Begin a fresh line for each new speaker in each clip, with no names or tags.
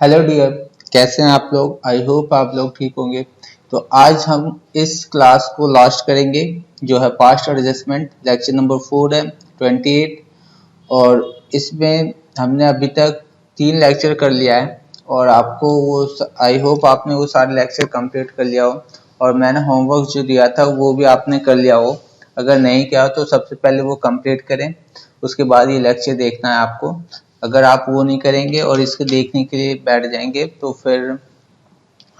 Hello dear, कैसे हैं आप लोग। आई होप आप लोग ठीक होंगे। तो आज हम इस क्लास को लास्ट करेंगे जो है पास्ट एडजस्टमेंट। लेक्चर नंबर 4 है 28। और इसमें हमने अभी तक 3 लेक्चर कर लिया है और आपको वो आई होप आपने वो सारे लेक्चर कंप्लीट कर लिया हो और मैंने होमवर्क जो दिया था वो भी आपने कर लिया हो। अगर नहीं किया हो तो सबसे पहले वो कंप्लीट करें, उसके बाद ये लेक्चर देखना है आपको। अगर आप वो नहीं करेंगे और इसके देखने के लिए बैठ जाएंगे तो फिर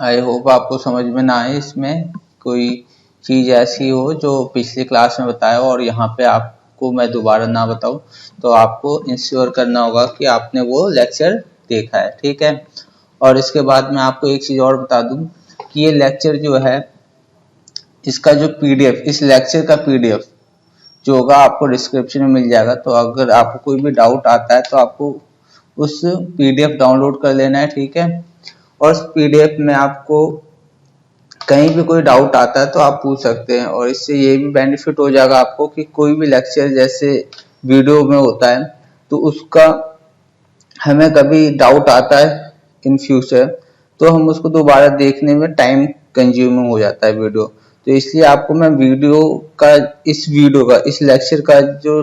आई होप आपको समझ में ना आए, इसमें कोई चीज़ ऐसी हो जो पिछली क्लास में बताया हो और यहाँ पे आपको मैं दोबारा ना बताऊँ। तो आपको इंश्योर करना होगा कि आपने वो लेक्चर देखा है, ठीक है। और इसके बाद मैं आपको एक चीज़ और बता दूँ कि ये लेक्चर जो है इसका जो पीडीएफ, इस लेक्चर का पीडीएफ जो होगा आपको डिस्क्रिप्शन में मिल जाएगा। तो अगर आपको कोई भी डाउट आता है तो आपको उस पीडीएफ डाउनलोड कर लेना है, ठीक है। और उस पीडीएफ में आपको कहीं भी कोई डाउट आता है तो आप पूछ सकते हैं और इससे ये भी बेनिफिट हो जाएगा आपको कि कोई भी लेक्चर जैसे वीडियो में होता है तो उसका हमें कभी डाउट आता है इन फ्यूचर तो हम उसको दोबारा देखने में टाइम कंज्यूमिंग हो जाता है वीडियो। तो इसलिए आपको मैं वीडियो का, इस वीडियो का, इस लेक्चर का जो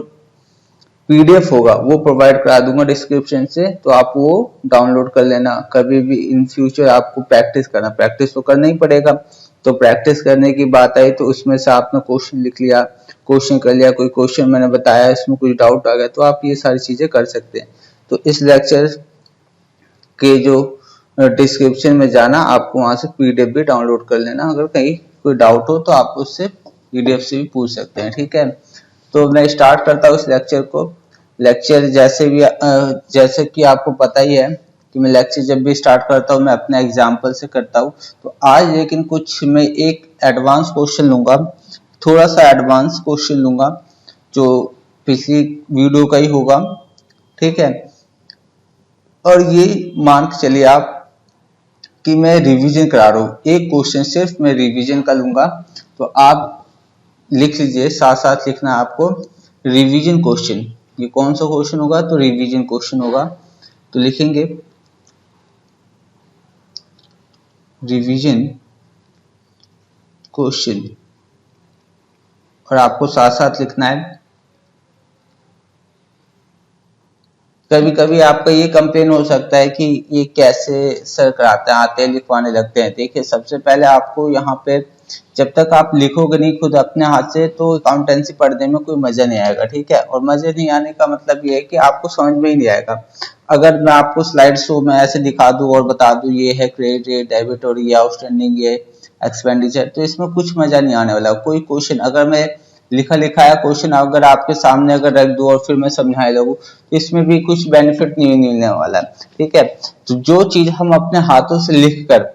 पीडीएफ होगा वो प्रोवाइड करा दूंगा डिस्क्रिप्शन से, तो आप वो डाउनलोड कर लेना। कभी भी इन फ्यूचर आपको प्रैक्टिस तो करना ही पड़ेगा। तो प्रैक्टिस करने की बात आई तो उसमें से आपने क्वेश्चन लिख लिया, क्वेश्चन कर लिया, कोई क्वेश्चन मैंने बताया इसमें कुछ डाउट आ गया तो आप ये सारी चीजें कर सकते हैं। तो इस लेक्चर के जो डिस्क्रिप्शन में जाना, आपको वहां से पीडीएफ भी डाउनलोड कर लेना। अगर कहीं कोई डाउट हो तो आप उससे पीडीएफ से भी पूछ सकते हैं, ठीक है। तो मैं स्टार्ट करता हूँ इस लेक्चर को। लेक्चर जैसे कि आपको पता ही है कि मैं लेक्चर जब भी स्टार्ट करता हूँ मैं अपने एग्जाम्पल से करता हूँ। तो आज लेकिन कुछ मैं एक एडवांस क्वेश्चन लूंगा, थोड़ा सा एडवांस क्वेश्चन लूंगा जो पिछली वीडियो का ही होगा, ठीक है। और ये मान के चलिए आप कि मैं रिवीजन करा रहा हूँ, एक क्वेश्चन सिर्फ मैं रिवीजन का लूंगा। तो आप लिख लीजिए, साथ साथ लिखना है आपको रिवीजन क्वेश्चन। ये कौन सा क्वेश्चन होगा? तो रिवीजन क्वेश्चन होगा। तो लिखेंगे रिवीजन क्वेश्चन और आपको साथ साथ लिखना है। कभी कभी आपका ये कंप्लेन हो सकता है कि ये कैसे सर कराते हैं, आते हैं लिखवाने लगते हैं। देखिए, सबसे पहले आपको यहाँ पे जब तक आप लिखोगे नहीं खुद अपने हाथ से तो अकाउंटेंसी पढ़ने में कोई मजा नहीं आएगा, ठीक है। और मजे नहीं आने का मतलब ये है कि आपको समझ में ही नहीं आएगा। अगर मैं आपको स्लाइड शो में ऐसे दिखा दूं और बता दूं ये है क्रेडिट, ये डेबिट और ये आउटस्टैंडिंग, ये एक्सपेंडिचर, तो इसमें कुछ मजा नहीं आने वाला। कोई क्वेश्चन अगर मैं लिखा लिखा है क्वेश्चन अगर आपके सामने अगर रख दूं और फिर मैं समझाने लगूं तो इसमें भी कुछ बेनिफिट नहीं मिलने वाला, ठीक है। तो जो चीज हम अपने हाथों से लिख कर,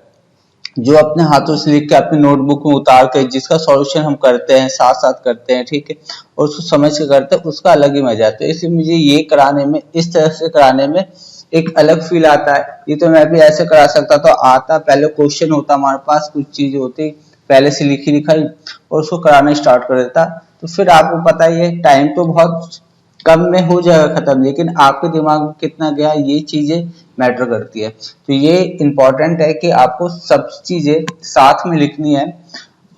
जो अपने हाथों से लिख के अपनी नोटबुक में उतार के जिसका सॉल्यूशन हम करते हैं, साथ साथ करते हैं, ठीक है, और उसको समझ के करते हैं, उसका अलग ही मजा आता है। इसलिए मुझे ये कराने में, इस तरह से कराने में एक अलग फील आता है। ये तो मैं भी ऐसे करा सकता तो आता, पहले क्वेश्चन होता हमारे पास, कुछ चीज होती पहले से लिखी लिखाई और उसको कराना स्टार्ट कर देता। तो फिर आपको पता ही है टाइम तो बहुत कम में हो जाएगा खत्म, लेकिन आपके दिमाग में कितना गया ये चीजें मैटर करती है। तो ये इंपॉर्टेंट है कि आपको सब चीजें साथ में लिखनी है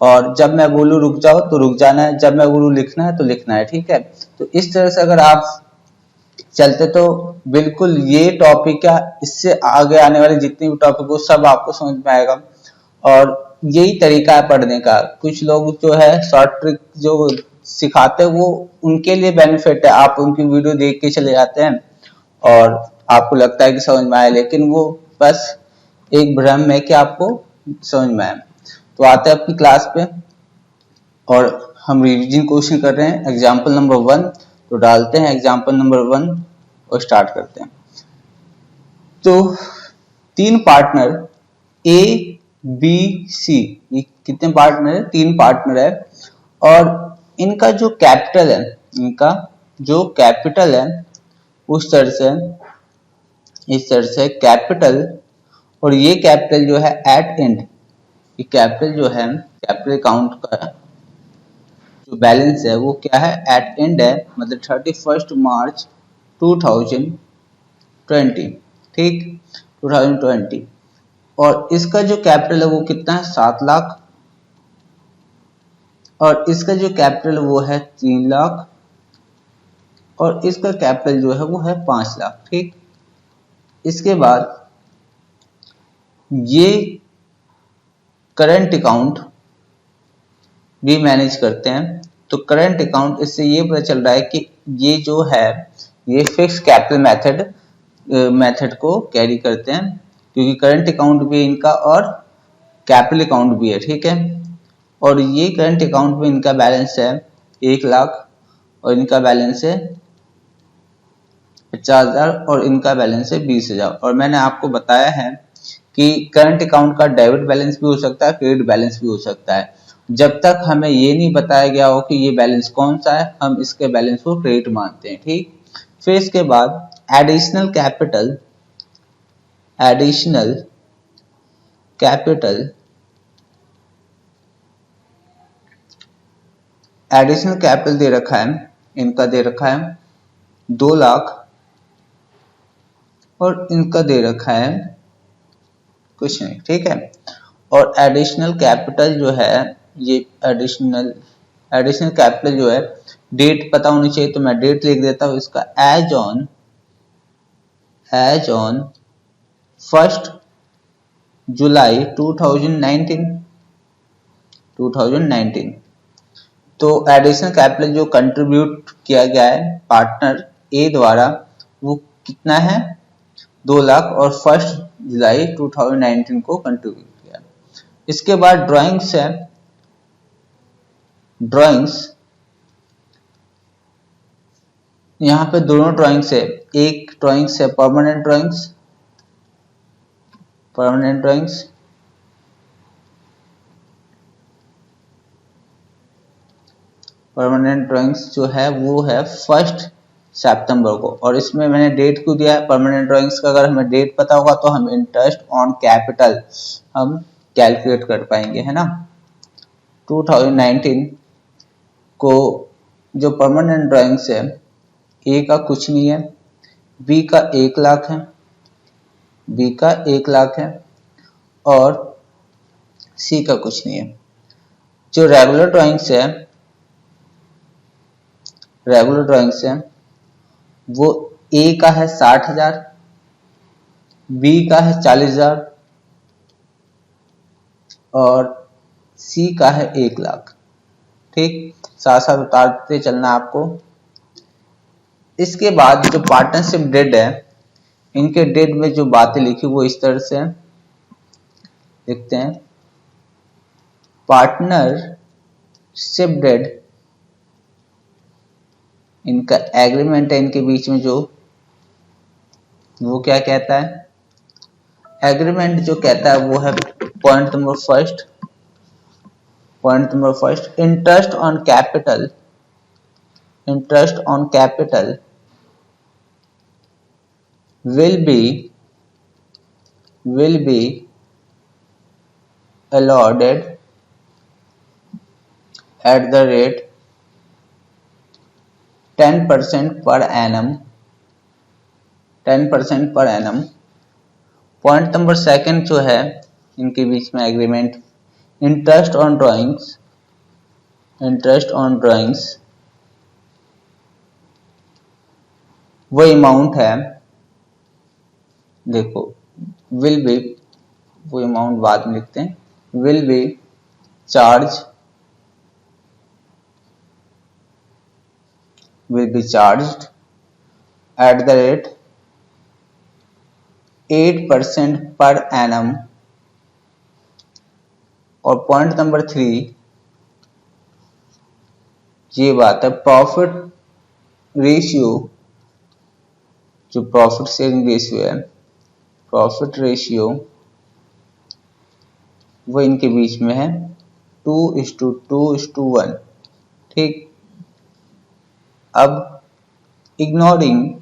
और जब मैं बोलूँ रुक जाओ तो रुक जाना है, जब मैं बोलूँ लिखना है तो लिखना है, ठीक है। तो इस तरह से अगर आप चलते तो बिल्कुल ये टॉपिक क्या, इससे आगे आने वाले जितने भी टॉपिक हो सब आपको समझ में आएगा। और यही तरीका है पढ़ने का। कुछ लोग जो है शॉर्ट ट्रिक जो सिखाते हैं वो उनके लिए बेनिफिट है, आप उनकी वीडियो देख के चले जाते हैं और आपको लगता है कि समझ में आया, लेकिन वो बस एक भ्रम है कि आपको समझ में आया। तो आते हैं अपनी क्लास पे और हम रिवीजन क्वेश्चन कर रहे हैं एग्जाम्पल नंबर 1। तो डालते हैं एग्जाम्पल नंबर 1 और स्टार्ट करते हैं। तो 3 पार्टनर ए बी सी, ये कितने पार्टनर है? 3 पार्टनर है और इनका जो कैपिटल है, इनका जो कैपिटल है उस तरह से, इस तरह से कैपिटल, और ये कैपिटल जो है एट एंड, ये कैपिटल जो है कैपिटल अकाउंट का जो बैलेंस है वो क्या है? एट एंड है, मतलब 31 मार्च 2020, ठीक। 2020। और इसका जो कैपिटल है वो कितना है, 7 लाख। और इसका जो कैपिटल वो है 3 लाख। और इसका कैपिटल जो है वो है 5 लाख। ठीक, इसके बाद ये करंट अकाउंट भी मैनेज करते हैं। तो करंट अकाउंट, इससे ये पता चल रहा है कि ये जो है ये फिक्स कैपिटल मेथड को कैरी करते हैं, क्योंकि करंट अकाउंट भी इनका और कैपिटल अकाउंट भी है। ठीक है, और ये करंट अकाउंट में इनका बैलेंस है 1 लाख, और इनका बैलेंस है 50,000, और इनका बैलेंस है 20,000। और मैंने आपको बताया है कि करंट अकाउंट का डेबिट बैलेंस भी हो सकता है, क्रेडिट बैलेंस भी हो सकता है। जब तक हमें ये नहीं बताया गया हो कि ये बैलेंस कौन सा है, हम इसके बैलेंस को क्रेडिट मानते हैं। ठीक, फिर इसके बाद एडिशनल कैपिटल दे रखा है, इनका दे रखा है 2 लाख, और इनका दे रखा है कुछ नहीं। ठीक है, और एडिशनल कैपिटल जो है, ये एडिशनल कैपिटल जो है, डेट पता होनी चाहिए, तो मैं डेट लिख देता हूँ इसका, एज ऑन 1 जुलाई 2019। तो एडिशनल कैपिटल जो कंट्रीब्यूट किया गया है पार्टनर ए द्वारा, वो कितना है, 2 लाख, और 1 जुलाई 2019 को कंट्रीब्यूट किया। इसके बाद ड्राइंग्स है। यहाँ पे दोनों ड्राइंग्स है। एक ड्राइंग्स है परमानेंट ड्राइंग्स जो है वो है 1 सितंबर को। और इसमें मैंने डेट क्यों दिया है, परमानेंट ड्राइंग्स का अगर हमें डेट पता होगा तो हम इंटरेस्ट ऑन कैपिटल हम कैलकुलेट कर पाएंगे, है ना। 2019 को जो परमानेंट ड्राइंग्स है, ए का कुछ नहीं है, बी का 1 लाख है, और सी का कुछ नहीं है। जो रेगुलर ड्राइंग्स है वो ए का है 60,000, बी का है 40,000, और सी का है 1 लाख। ठीक, साथ साथ उतारते चलना आपको। इसके बाद जो पार्टनरशिप डेड है, इनके डेड में जो बातें लिखी वो इस तरह से लिखते हैं, पार्टनरशिप डेड, इनका एग्रीमेंट है इनके बीच में जो, वो क्या कहता है, एग्रीमेंट जो कहता है वो है point number first, interest on capital will be allotted at the rate 10% per annum। Point number second जो है इनके बीच में एग्रीमेंट, इंटरेस्ट ऑन ड्राइंग्स वो अमाउंट है, देखो विल बी, वो अमाउंट बाद में लिखते हैं, will be charge at the rate 8% per annum। और पॉइंट नंबर 3 ये बात है, प्रॉफिट रेशियो, जो प्रॉफिट शेयरिंग रेशियो वो इनके बीच में है 2:2:1। ठीक, अब ignoring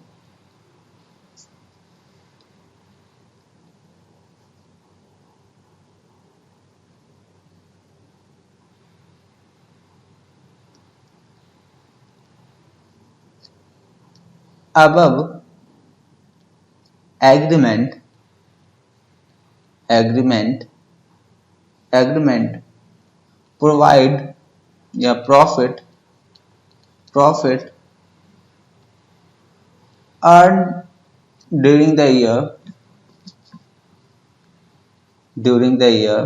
above agreement agreement provide या profit earn during the year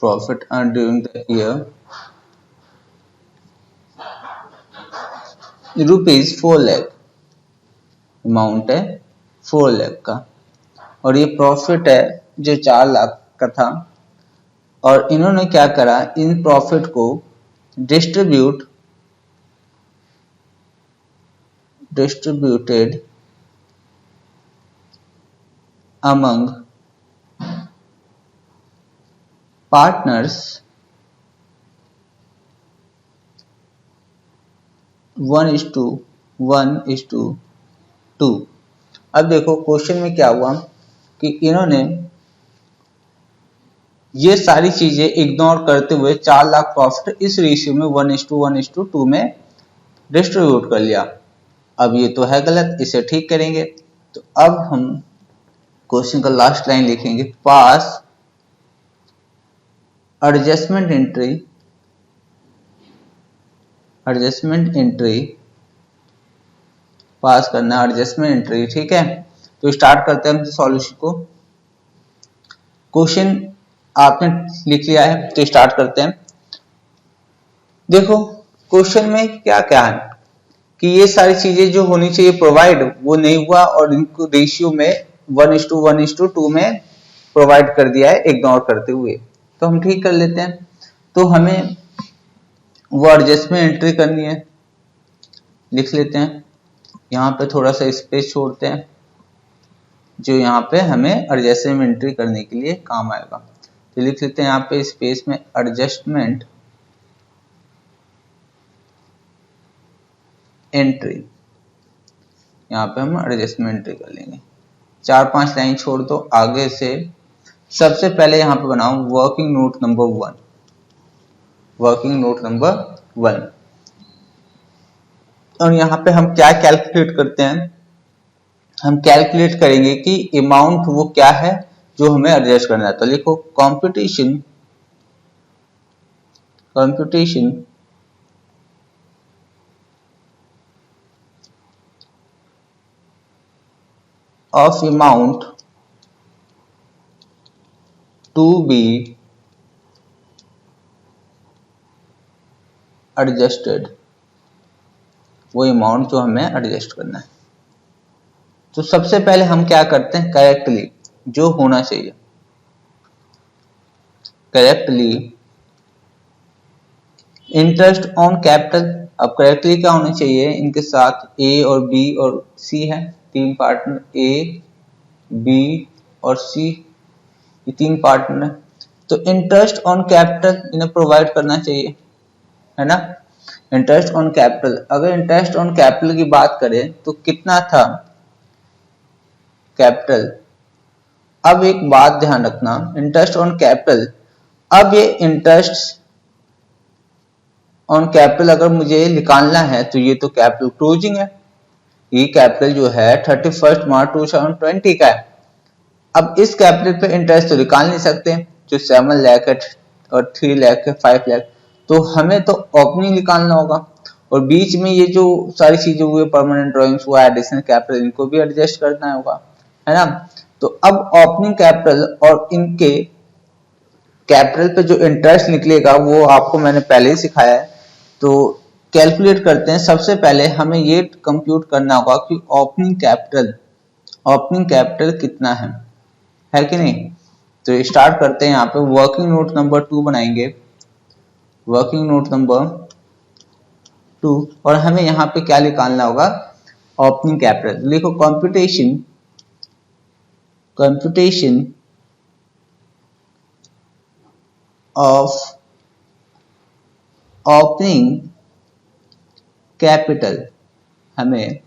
profit earned during the year ₹4 lakh amount है 4 लाख का, और ये प्रॉफिट है जो 4 लाख का था। और इन्होंने क्या करा, इन प्रॉफिट को डिस्ट्रीब्यूटेड अमंग पार्टनर्स 1:1:2। अब देखो क्वेश्चन में क्या हुआ कि इन्होंने ये सारी चीजें इग्नोर करते हुए 4 लाख प्रॉफिट इस रेशियो में 1:1:2 में डिस्ट्रीब्यूट कर लिया। अब ये तो है गलत, इसे ठीक करेंगे। तो अब हम क्वेश्चन का लास्ट लाइन लिखेंगे, पास एडजस्टमेंट एंट्री पास करना, एडजस्टमेंट एंट्री, ठीक है। तो स्टार्ट करते हैं हम सॉल्यूशन को। क्वेश्चन आपने लिख लिया है तो स्टार्ट करते हैं। देखो क्वेश्चन में क्या क्या है कि ये सारी चीजें जो होनी चाहिए प्रोवाइड वो नहीं हुआ, और इनको रेशियो में 1:1:2 में प्रोवाइड कर दिया है इग्नोर करते हुए। तो हम ठीक कर लेते हैं। तो हमें वो एडजस्टमेंट एंट्री करनी है, लिख लेते हैं। यहाँ पे थोड़ा सा स्पेस छोड़ते हैं जो यहाँ पे हमें एडजस्टमेंट एंट्री करने के लिए काम आएगा। तो लिख लेते हैं यहाँ पे स्पेस में एडजस्टमेंट एंट्री, यहाँ पे हम एडजस्टमेंट एंट्री कर लेंगे। 4-5 लाइन छोड़ दो आगे से। सबसे पहले यहाँ पे बनाओ वर्किंग नोट नंबर 1। और यहाँ पे हम क्या कैलकुलेट करते हैं, हम कैलकुलेट करेंगे कि अमाउंट वो क्या है जो हमें एडजस्ट करना है। तो लिखो computation of amount to be adjusted, वो अमाउंट जो हमें एडजस्ट करना है। तो सबसे पहले हम क्या करते हैं, करेक्टली जो होना चाहिए, करेक्टली इंटरेस्ट ऑन कैपिटल। अब करेक्टली क्या होना चाहिए, इनके साथ ए और बी और सी है, 3 पार्टनर, ए बी और सी, ये 3 पार्टनर है। तो इंटरेस्ट ऑन कैपिटल इन्हें प्रोवाइड करना चाहिए, है ना। इंटरेस्ट ऑन कैपिटल, अगर इंटरेस्ट ऑन कैपिटल की बात करें तो कितना था कैपिटल। अब एक बात ध्यान रखना, इंटरेस्ट ऑन कैपिटल, अब ये इंटरेस्ट ऑन कैपिटल अगर मुझे निकालना है तो ये तो कैपिटल क्लोजिंग है, ये कैपिटल जो है 31 मार्च 2020 का है। अब इस कैपिटल पे इंटरेस्ट तो निकाल नहीं सकते, जो 7 लाख है और 3 लाख है, 5 लाख, तो हमें तो ओपनिंग निकालना होगा। और बीच में ये जो सारी चीजें हुई, परमानेंट ड्रॉइंग्स हुआ, एडिशनल कैपिटल, इनको भी एडजस्ट करना होगा, है ना। तो अब ओपनिंग कैपिटल और इनके कैपिटल पे जो इंटरेस्ट निकलेगा वो आपको मैंने पहले ही सिखाया है। तो कैलकुलेट करते हैं। सबसे पहले हमें ये कंप्यूट करना होगा कि ओपनिंग कैपिटल कितना है कि नहीं। तो स्टार्ट करते हैं। यहाँ पे वर्किंग नोट नंबर 2 बनाएंगे, वर्किंग नोट नंबर 2, और हमें यहाँ पे क्या निकालना होगा, ओपनिंग कैपिटल। लिखो कंप्यूटेशन ऑफ ओपनिंग कैपिटल, हमें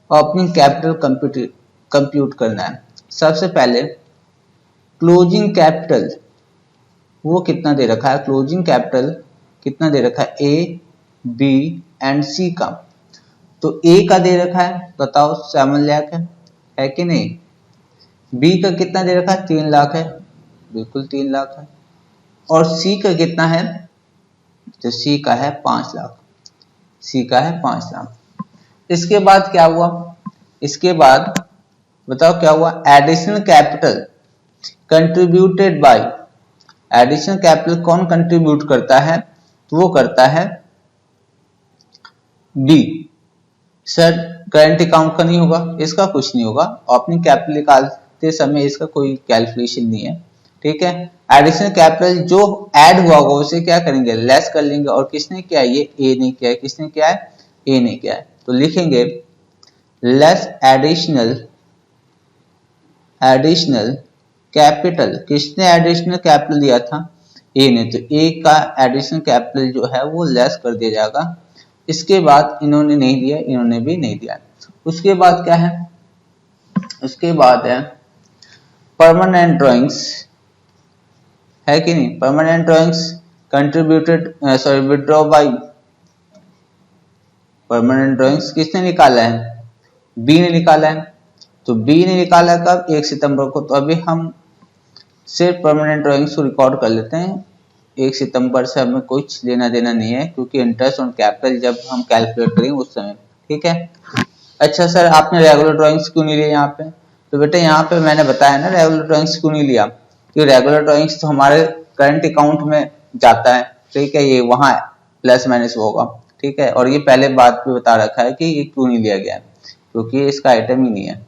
ओपनिंग कैपिटल कंप्यूट करना है। सबसे पहले क्लोजिंग कैपिटल वो कितना दे रखा है, क्लोजिंग कैपिटल कितना दे रखा है, ए बी एंड सी का। तो ए का दे रखा है, बताओ 7 लाख है कि नहीं। बी का कितना दे रखा है, 3 लाख है, बिल्कुल 3 लाख है। और सी का कितना है, तो सी का है 5 लाख, सी का है 5 लाख। इसके बाद क्या हुआ, इसके बाद बताओ क्या हुआ, additional capital contributed bye, additional capital कौन कंट्रीब्यूट करता है, तो वो करता है बी। सर करंट अकाउंट का नहीं होगा, इसका कुछ नहीं होगा, ओपनिंग कैपिटल निकालते समय इसका कोई कैलकुलेशन नहीं है, ठीक है। एडिशनल कैपिटल जो ऐड हुआ होगा उसे क्या करेंगे, लेस कर लेंगे। और किसने किया, ये ए ने किया है, किसने किया है, ए ने किया है। तो लिखेंगे लेस एडिशनल कैपिटल, किसने एडिशनल कैपिटल दिया था, ए ने, तो ए का एडिशनल कैपिटल जो है वो लेस कर दिया जाएगा। इसके बाद इन्होंने नहीं दिया, इन्होंने भी नहीं दिया। उसके बाद क्या है, उसके बाद है परमानेंट ड्राइंग्स, है कि नहीं, permanent drawings contributed sorry withdraw by, permanent drawings किसने निकाला है, बी ने निकाला है। तो बी ने निकाला कब, 1 सितंबर को। तो अभी हम सिर्फ परमानेंट ड्राइंग्स को रिकॉर्ड कर लेते हैं, 1 सितंबर से हमें कुछ लेना देना नहीं है, क्योंकि इंटरेस्ट ऑन कैपिटल जब हम कैलकुलेट करेंगे उस समय, ठीक है। अच्छा सर आपने रेगुलर ड्राइंग्स क्यों नहीं लिया यहाँ पे, तो बेटा यहाँ पे मैंने बताया ना रेगुलर ड्राइंग्स क्यों नहीं लिया, क्योंकि रेगुलर ड्राइंग्स तो हमारे करंट अकाउंट में जाता है, ठीक है, ये वहां प्लस माइनस होगा, ठीक है। और ये पहले बात भी बता रखा है कि ये क्यों नहीं लिया गया, क्योंकि इसका आइटम ही नहीं है।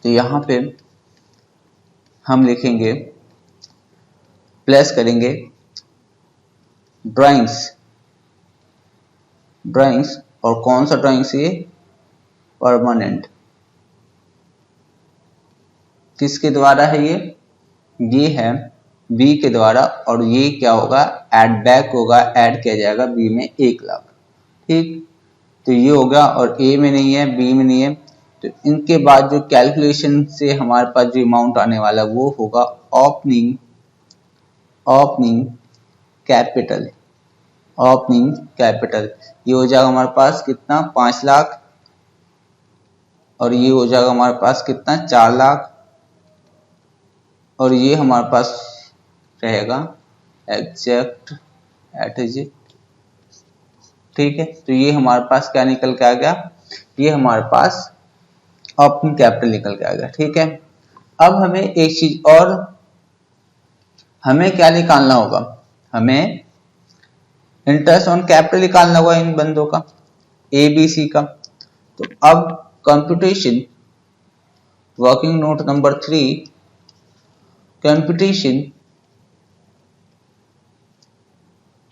तो यहाँ पे हम लिखेंगे, प्लस करेंगे ड्राइंग्स, ड्राइंग्स, और कौन सा ड्राइंग्स, ये परमानेंट, किसके द्वारा है ये है बी के द्वारा। और ये क्या होगा, ऐड बैक होगा, ऐड किया जाएगा बी में 1 लाख, ठीक। तो ये होगा, और ए में नहीं है, बी में नहीं है। तो इनके बाद जो कैलकुलेशन से हमारे पास जो अमाउंट आने वाला वो होगा ओपनिंग कैपिटल, ओपनिंग कैपिटल। ये हो जाएगा हमारे पास कितना, 5 लाख, और ये हो जाएगा हमारे पास कितना, 4 लाख, और ये हमारे पास रहेगा एग्जैक्ट एट, ठीक है। तो ये हमारे पास क्या निकल के आ गया, ये हमारे पास ओपनिंग कैपिटल निकल के आ गया, ठीक है। अब हमें एक चीज और, हमें क्या निकालना होगा, हमें इंटरेस्ट ऑन कैपिटल निकालना होगा इन बंदों का, ए बी सी का। तो अब computation, working note number 3, computation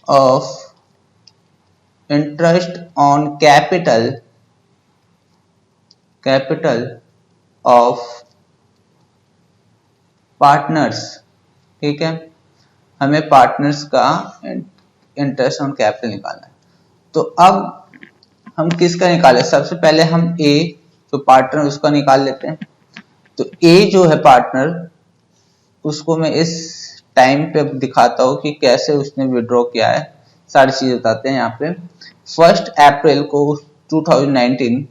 of interest on capital of partners, ठीक है। हमें पार्टनर्स का इंटरेस्ट ऑन कैपिटल निकालना है। तो अब हम किसका निकालें, सबसे पहले हम ए जो पार्टनर उसका निकाल लेते हैं। तो ए जो है पार्टनर, उसको मैं इस टाइम पे दिखाता हूं कि कैसे उसने विड्रॉ किया है, सारी चीज बताते हैं यहाँ पे। 1 अप्रैल को 2019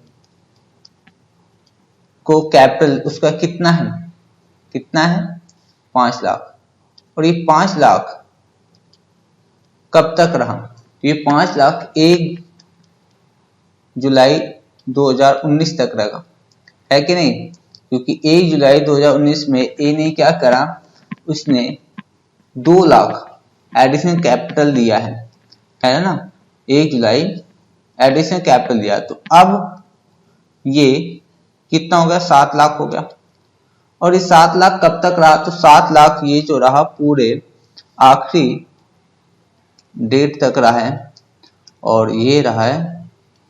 को कैपिटल उसका कितना है, 5 लाख। और ये 5 लाख कब तक रहा, तो ये 5 लाख 1 जुलाई 2019 तक रहेगा, है कि नहीं। क्योंकि 1 जुलाई 2019 में ए ने क्या करा, उसने 2 लाख एडिशनल कैपिटल दिया है ना, 1 जुलाई एडिशनल कैपिटल दिया। तो अब ये कितना हो गया, 7 लाख हो गया। और ये 7 लाख कब तक रहा, तो 7 लाख ये जो रहा पूरे आखिरी डेट तक रहा है, और ये रहा है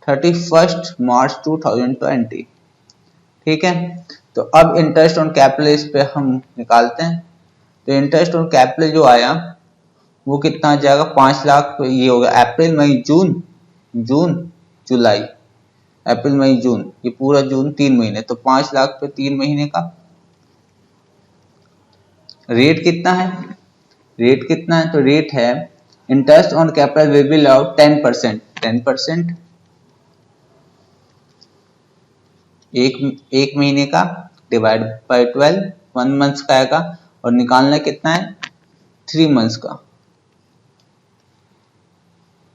31 मार्च 2020, ठीक है। तो अब इंटरेस्ट ऑन कैपिटल इस पे हम निकालते हैं। तो इंटरेस्ट ऑन कैपिटल जो आया वो कितना आ जाएगा, 5 लाख, ये होगा अप्रैल मई जून जुलाई, अप्रैल मई जून, ये पूरा जून 3 महीने, तो 5 लाख पे 3 महीने का। रेट कितना है, तो रेट है interest on capital will be allowed 10%, एक महीने का डिवाइड बाय 12, 1 मंथ का आएगा, और निकालना कितना है 3 मंथ्स का।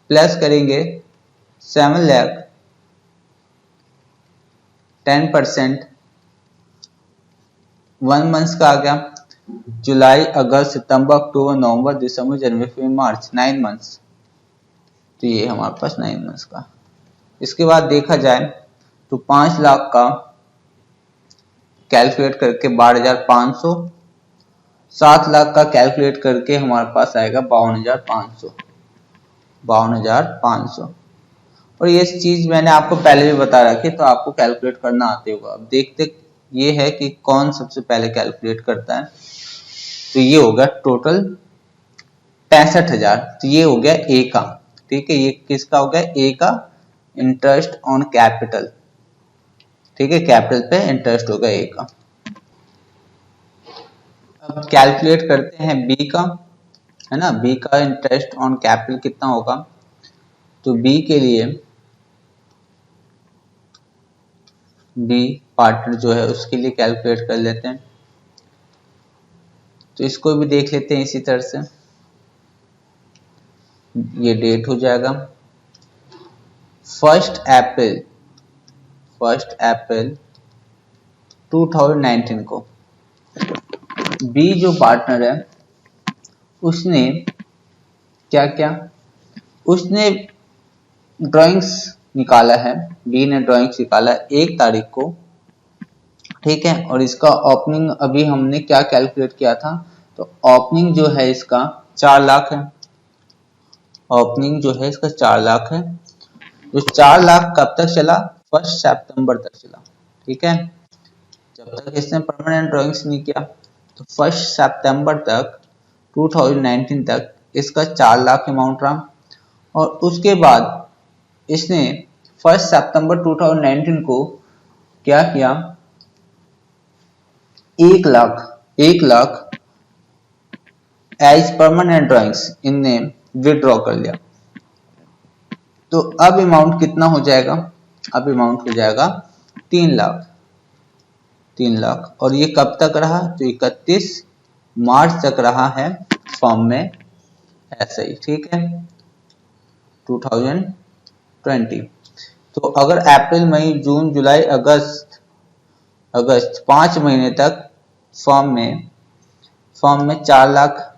प्लस करेंगे 7 लाख 10%, 1 मंथ्स का आ गया, जुलाई अगस्त सितंबर अक्टूबर नवंबर दिसंबर जनवरी फरवरी मार्च, 9 मंथ्स। तो ये हमारे पास 9 मंथ्स का। इसके बाद देखा जाए तो 5 लाख का कैलकुलेट करके 12,500, 7 लाख का कैलकुलेट करके हमारे पास आएगा 52,500, 52,500। और ये चीज मैंने आपको पहले भी बता रखी, तो आपको कैलकुलेट करना आते होगा। अब देखते ये है कि कौन सबसे पहले कैलकुलेट करता है। तो ये होगा टोटल 65,000। तो ये हो गया ए का, ठीक है। ये किसका हो गया, ए का, इंटरेस्ट ऑन कैपिटल, ठीक है। कैपिटल पे इंटरेस्ट होगा ए का। अब कैलकुलेट करते हैं बी का, है ना। बी का इंटरेस्ट ऑन कैपिटल कितना होगा, तो बी के लिए, बी पार्टनर जो है उसके लिए कैलकुलेट कर लेते हैं। तो इसको भी देख लेते हैं इसी तरह से। ये डेट हो जाएगा 1 अप्रैल 2019 को। बी जो पार्टनर है उसने क्या क्या, उसने ड्राइंग्स निकाला है। बी ने ड्राइंग्स निकाला 1 तारीख को, ठीक है। और इसका ओपनिंग अभी हमने क्या कैलकुलेट किया था, तो ओपनिंग जो है इसका 4 लाख है। ओपनिंग जो है इसका 4 लाख है। तो 4 लाख कब तक चला, 1 सितंबर तक चला, ठीक है। जब तक इसने परमानेंट ड्राइंग्स नहीं किया, तो 1 सितंबर तक 2019 तक इसका 4 लाख अमाउंट रहा। और उसके बाद इसने 1 सितंबर 2019 को क्या किया, 1 लाख एज परमानेंट ड्राइंग्स इनने विड्रॉ कर लिया। तो अब अमाउंट कितना हो जाएगा, अब अमाउंट हो जाएगा 3 लाख। 3 लाख। और ये कब तक रहा, तो 31 मार्च तक रहा है फॉर्म में ऐसे ही, ठीक है, 2020। तो अगर अप्रैल मई जून जुलाई अगस्त 5 महीने तक फॉर्म में 4 लाख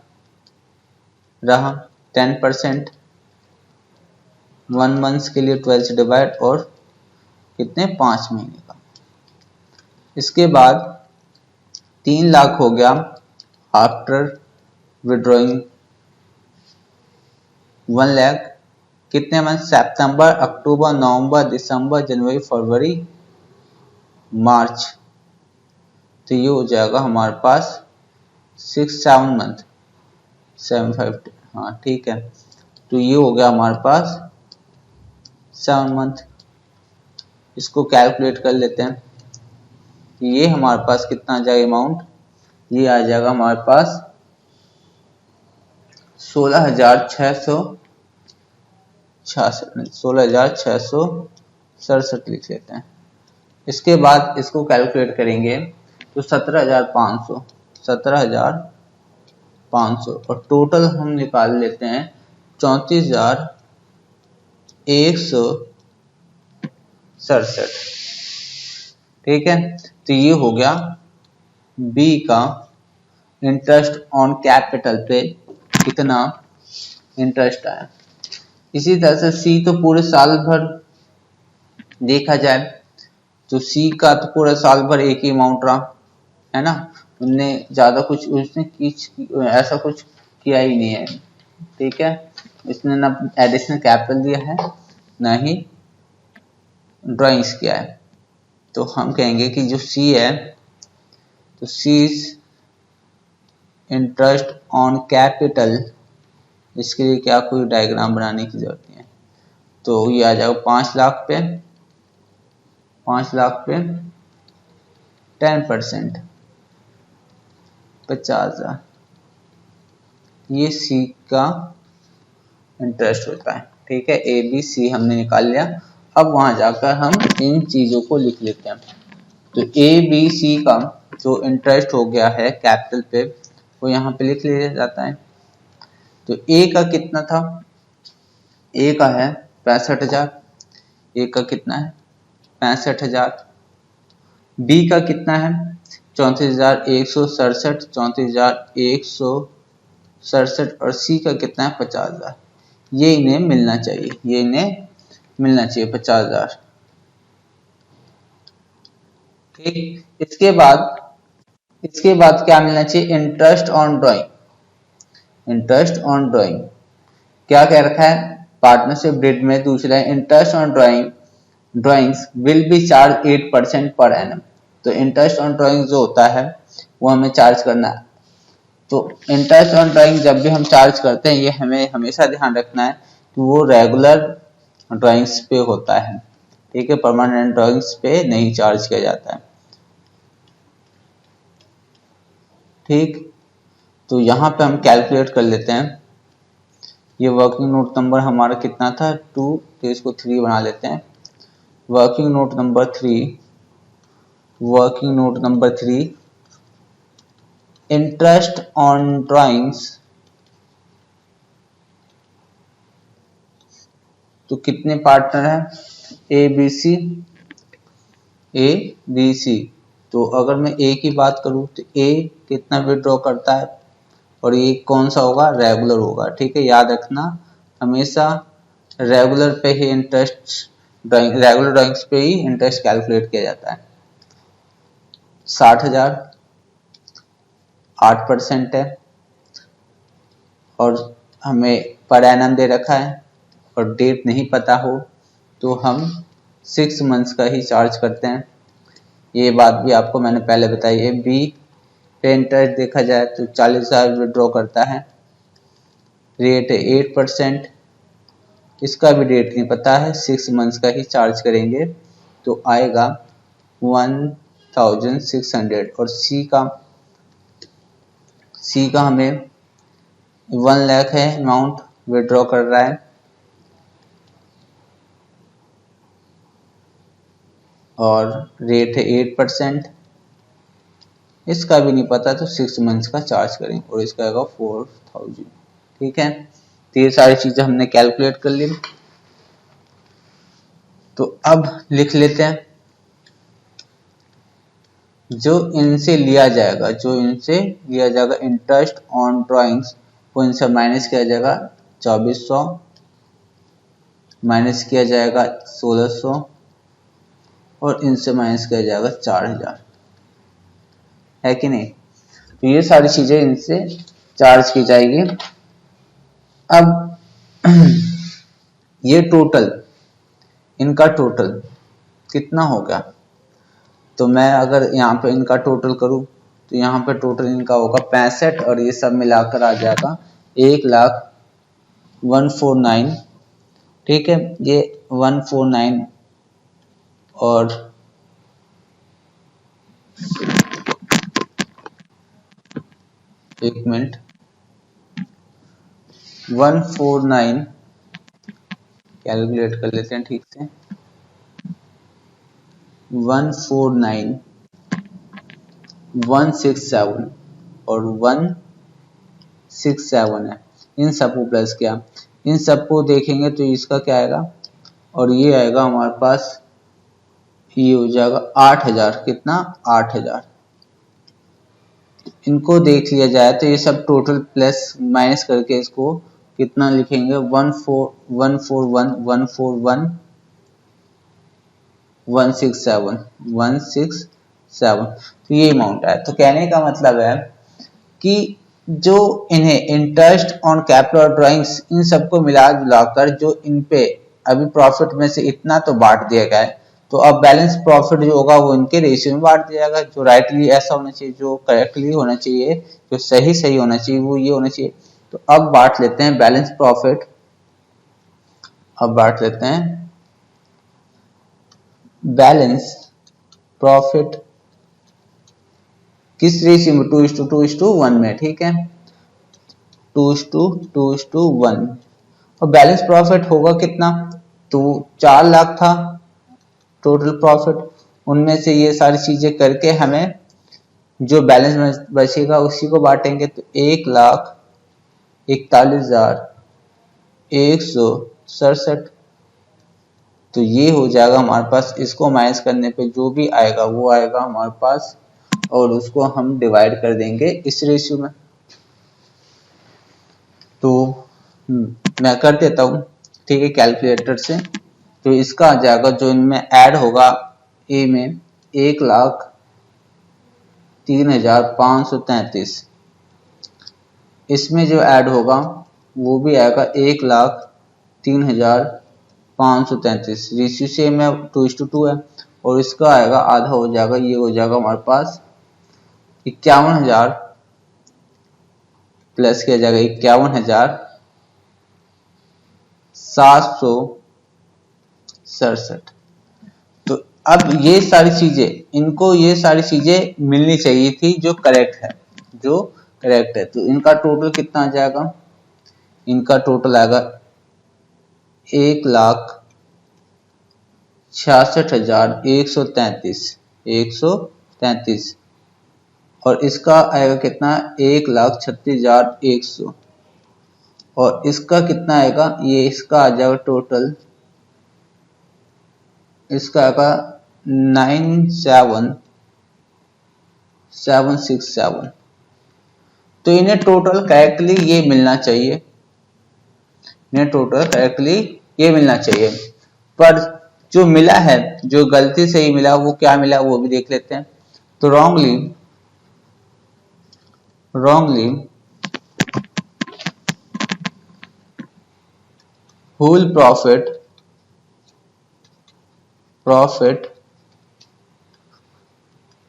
रहा, 10%, 1 मंथ के लिए 12 से डिवाइड, और कितने 5 महीने का। इसके बाद 3 लाख हो गया आफ्टर विड्रॉइंग 1 लाख, कितने मंथ, सितंबर अक्टूबर नवंबर दिसंबर जनवरी फरवरी मार्च। तो ये हो जाएगा हमारे पास 7 मंथ 750, हाँ ठीक है। तो ये हो गया हमारे पास 7 मंथ। इसको कैलकुलेट कर लेते हैं। ये हमारे पास कितना आ जाएगा अमाउंट, ये आ जाएगा हमारे पास 16,667 लिख लेते हैं। इसके बाद इसको कैलकुलेट करेंगे तो 17,500 और टोटल हम निकाल लेते हैं 34,167, ठीक है। तो ये हो गया बी का इंटरेस्ट ऑन कैपिटल पे कितना इंटरेस्ट आया। इसी तरह से सी तो पूरे साल भर देखा जाए तो सी का तो पूरा साल भर एक ही अमाउंट रहा, है ना। उनने ज्यादा कुछ उसने ऐसा कुछ किया ही नहीं है, ठीक है। इसने ना एडिशनल कैपिटल दिया है ना ही ड्राइंग्स किया है। तो हम कहेंगे कि जो सी है, तो सी इंटरेस्ट ऑन कैपिटल, इसके लिए क्या कोई डायग्राम बनाने की जरूरत नहीं है। तो ये आ जाएगा 5 लाख पे 10%, 50,000, ये सी का इंटरेस्ट होता है, ठीक है। ए बी सी हमने निकाल लिया। अब वहां जाकर हम इन चीजों को लिख लेते हैं। तो ए बी सी का जो इंटरेस्ट हो गया है कैपिटल पे वो यहाँ पे लिख लिया जाता है। तो ए का कितना था, ए का है 65,000, ए का कितना है 65,000। बी का कितना है 34,167, 34,167 और सी का कितना है 50,000। ये इन्हें मिलना चाहिए, ये इन्हें मिलना चाहिए 50,000। ठीक, इसके बाद क्या मिलना चाहिए, interest on drawing. Interest on drawing क्या कह रखा है पार्टनरशिप डीड में, दूसरा है interest on drawings will be charge 8% per annum. तो इंटरेस्ट ऑन ड्राइंग जो होता है वो हमें चार्ज करना है। तो इंटरेस्ट ऑन ड्राइंग जब भी हम चार्ज करते हैं ये हमें हमेशा ध्यान रखना है कि वो रेगुलर ड्राइंग्स पे होता है, ठीक है, परमानेंट ड्राइंग्स पे नहीं चार्ज किया जाता है। ठीक, तो यहाँ पे हम कैलकुलेट कर लेते हैं। ये वर्किंग नोट नंबर हमारा कितना था 2, तो इसको 3 बना लेते हैं। Working note number 3 interest on drawings, तो कितने पार्टनर हैं ए बी सी। तो अगर मैं ए की बात करूं तो ए कितना विड्रॉ करता है और ये कौन सा होगा, रेगुलर होगा। ठीक है, याद रखना हमेशा रेगुलर पे ही इंटरेस्ट रेगुलर ड्राइंग्स पे ही इंटरेस्ट कैलकुलेट किया जाता है। 60,000 8% है और हमें पर एनम दे रखा है और डेट नहीं पता हो तो हम 6 मंथ्स का ही चार्ज करते हैं। ये बात भी आपको मैंने पहले बताई है। बी पे इंटरेस्ट देखा जाए तो 40,000 विड्रॉ करता है, रेट है 8%, इसका भी डेट नहीं पता है, 6 मंथ्स का ही चार्ज करेंगे तो आएगा 1,600। और सी का हमें 1 लाख है अमाउंट विड्रॉ कर रहा है और रेट है 8%, इसका भी नहीं पता तो 6 मंथ्स का चार्ज करेंगे और इसका आएगा 4,000। ठीक है, तो ये सारी चीजें हमने कैलकुलेट कर ली। तो अब लिख लेते हैं जो इनसे लिया जाएगा इंटरेस्ट ऑन ड्राइंग्स वो इनसे माइनस किया जाएगा 2,400, माइनस किया जाएगा 1,600 और इनसे माइनस किया जाएगा 4,000, है कि नहीं। तो ये सारी चीजें इनसे चार्ज की जाएगी। अब ये टोटल, इनका टोटल कितना हो गया, तो मैं अगर यहाँ पे इनका टोटल करूँ तो यहाँ पे टोटल इनका होगा 65 और ये सब मिलाकर आ जाएगा 1,149,000। ठीक है, ये 149 और एक मिनट 149 कैलकुलेट कर लेते हैं ठीक से। 149 167 और 167 है, इन सबको प्लस किया, इन सबको देखेंगे तो इसका क्या आएगा और ये आएगा हमारे पास, ये हो जाएगा 8,000। कितना 8,000। इनको देख लिया जाए तो ये सब टोटल प्लस माइनस करके इसको कितना लिखेंगे 167 तो ये अमाउंट है। तो कहने का मतलब है कि जो इन्हें इंटरेस्ट ऑन कैपिटल ड्राइंग्स इन सबको मिला जुलाकर जो इन पे अभी प्रॉफिट में से इतना तो बांट दिया गया है, तो अब बैलेंस प्रॉफिट जो होगा वो इनके रेशियो में बांट दिया जाएगा। जो राइटली ऐसा होना चाहिए, जो करेक्टली होना चाहिए, जो सही होना चाहिए वो ये होना चाहिए। तो अब बांट लेते हैं बैलेंस प्रॉफिट, अब बांट लेते हैं बैलेंस प्रॉफिट किस रेशियो में 2:2:1 में। ठीक है, 2:2:1 और बैलेंस प्रॉफिट होगा कितना, तो 4 लाख था टोटल प्रॉफिट, उनमें से ये सारी चीजें करके हमें जो बैलेंस बचेगा उसी को बांटेंगे। तो 1,41,167, तो ये हो जाएगा हमारे पास। इसको माइनस करने पे जो भी आएगा वो आएगा हमारे पास, और उसको हम डिवाइड कर देंगे इस रेशियो में। तो मैं कर देता हूँ, ठीक है, कैलकुलेटर से। तो इसका आ जाएगा, जो इनमें ऐड होगा ए में, 1,03,533। इसमें जो ऐड होगा वो भी आएगा 1,03,533। रेशियो सेम है, 2:2 है। और इसका आएगा आधा हो जाएगा, ये हो जाएगा हमारे पास 51,000 प्लस किया जाएगा 51,767। तो अब ये सारी चीजें, इनको ये सारी चीजें मिलनी चाहिए थी जो करेक्ट है, जो करेक्ट है। तो इनका टोटल कितना आ जाएगा? इनका टोटल आएगा 1,66,133, और इसका आएगा कितना? 1,36,100। और इसका कितना आएगा? ये इसका आ जाएगा टोटल, इसका आएगा 9,7,767। तो इन्हें टोटल करेक्टली ये मिलना चाहिए, इन्हें टोटल करेक्टली ये मिलना चाहिए। पर जो मिला है, जो गलती से ही मिला, वो क्या मिला वो भी देख लेते हैं। तो wrongly whole profit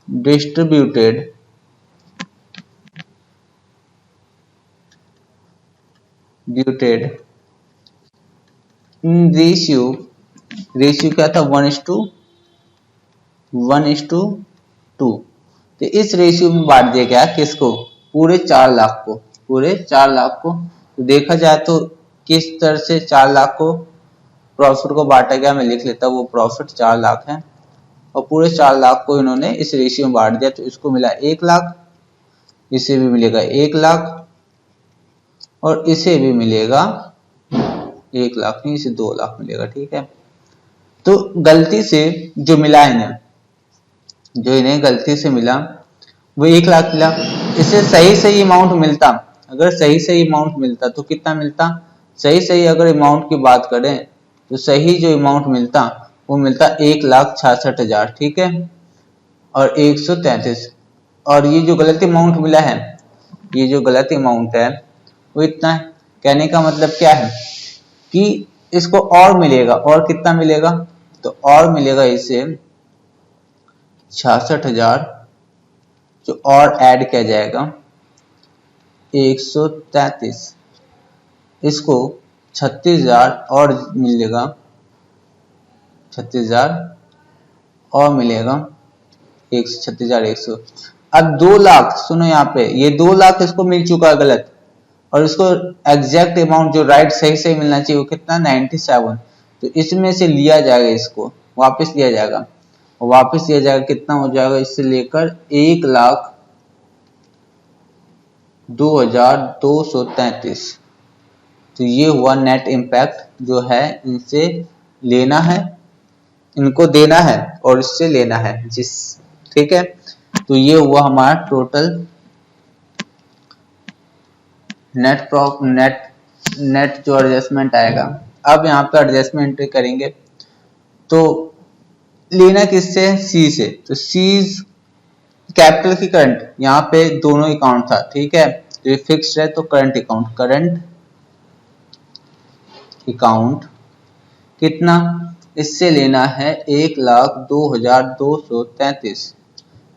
distributed in ratio क्या था? 1:2। तो इस रेशियो में बांट दिया गया किसको? पूरे 4 लाख को, पूरे 4 लाख को। तो देखा जाए तो किस तरह से 4 लाख को प्रॉफिट को बांटा गया, मैं लिख लेता हूँ। वो प्रॉफिट 4 लाख है, और पूरे 4 लाख को इन्होंने इस रेशियो में बांट दिया। तो इसको मिला 1 लाख, इसे भी मिलेगा 1 लाख, और इसे भी मिलेगा 1 लाख, नहीं इसे 2 लाख मिलेगा, ठीक है। तो गलती से जो मिला इन्हें, जो इन्हें गलती से मिला वो 1 लाख मिला। इसे सही सही अमाउंट मिलता, अगर सही सही अमाउंट मिलता तो कितना मिलता? सही सही अगर अमाउंट की बात करें तो सही जो अमाउंट मिलता वो मिलता 1,66,000, ठीक है, और 133। और ये जो गलत अमाउंट मिला है, ये जो गलत अमाउंट है वो इतना है। कहने का मतलब क्या है कि इसको और मिलेगा, और कितना मिलेगा? तो और मिलेगा इसे 66,000, जो और ऐड किया जाएगा 133। इसको 36,000 और मिलेगा, 36,000 और मिलेगा 36,100। अब 2 लाख, सुनो यहाँ पे, ये 2 लाख इसको मिल चुका है गलत, और इसको एग्जैक्ट अमाउंट जो राइट सही सही मिलना चाहिए वो कितना? 97। तो इसमें से लिया जाएगा, इसको वापस लिया जाएगा, और वापस लिया जाएगा कितना हो जाएगा? इससे लेकर 1,02,233। तो ये हुआ नेट इम्पैक्ट, जो है इनसे लेना है, इनको देना है, और इससे लेना है जिस, ठीक है। तो ये हुआ हमारा टोटल नेट जो एडजस्टमेंट आएगा। अब यहाँ पे एडजस्टमेंट करेंगे तो लेना किससे? सी से। तो सी कैपिटल की करंट, यहाँ पे दोनों अकाउंट था, ठीक है। तो ये फिक्स्ड है तो करंट अकाउंट कितना? इससे लेना है 1,02,233।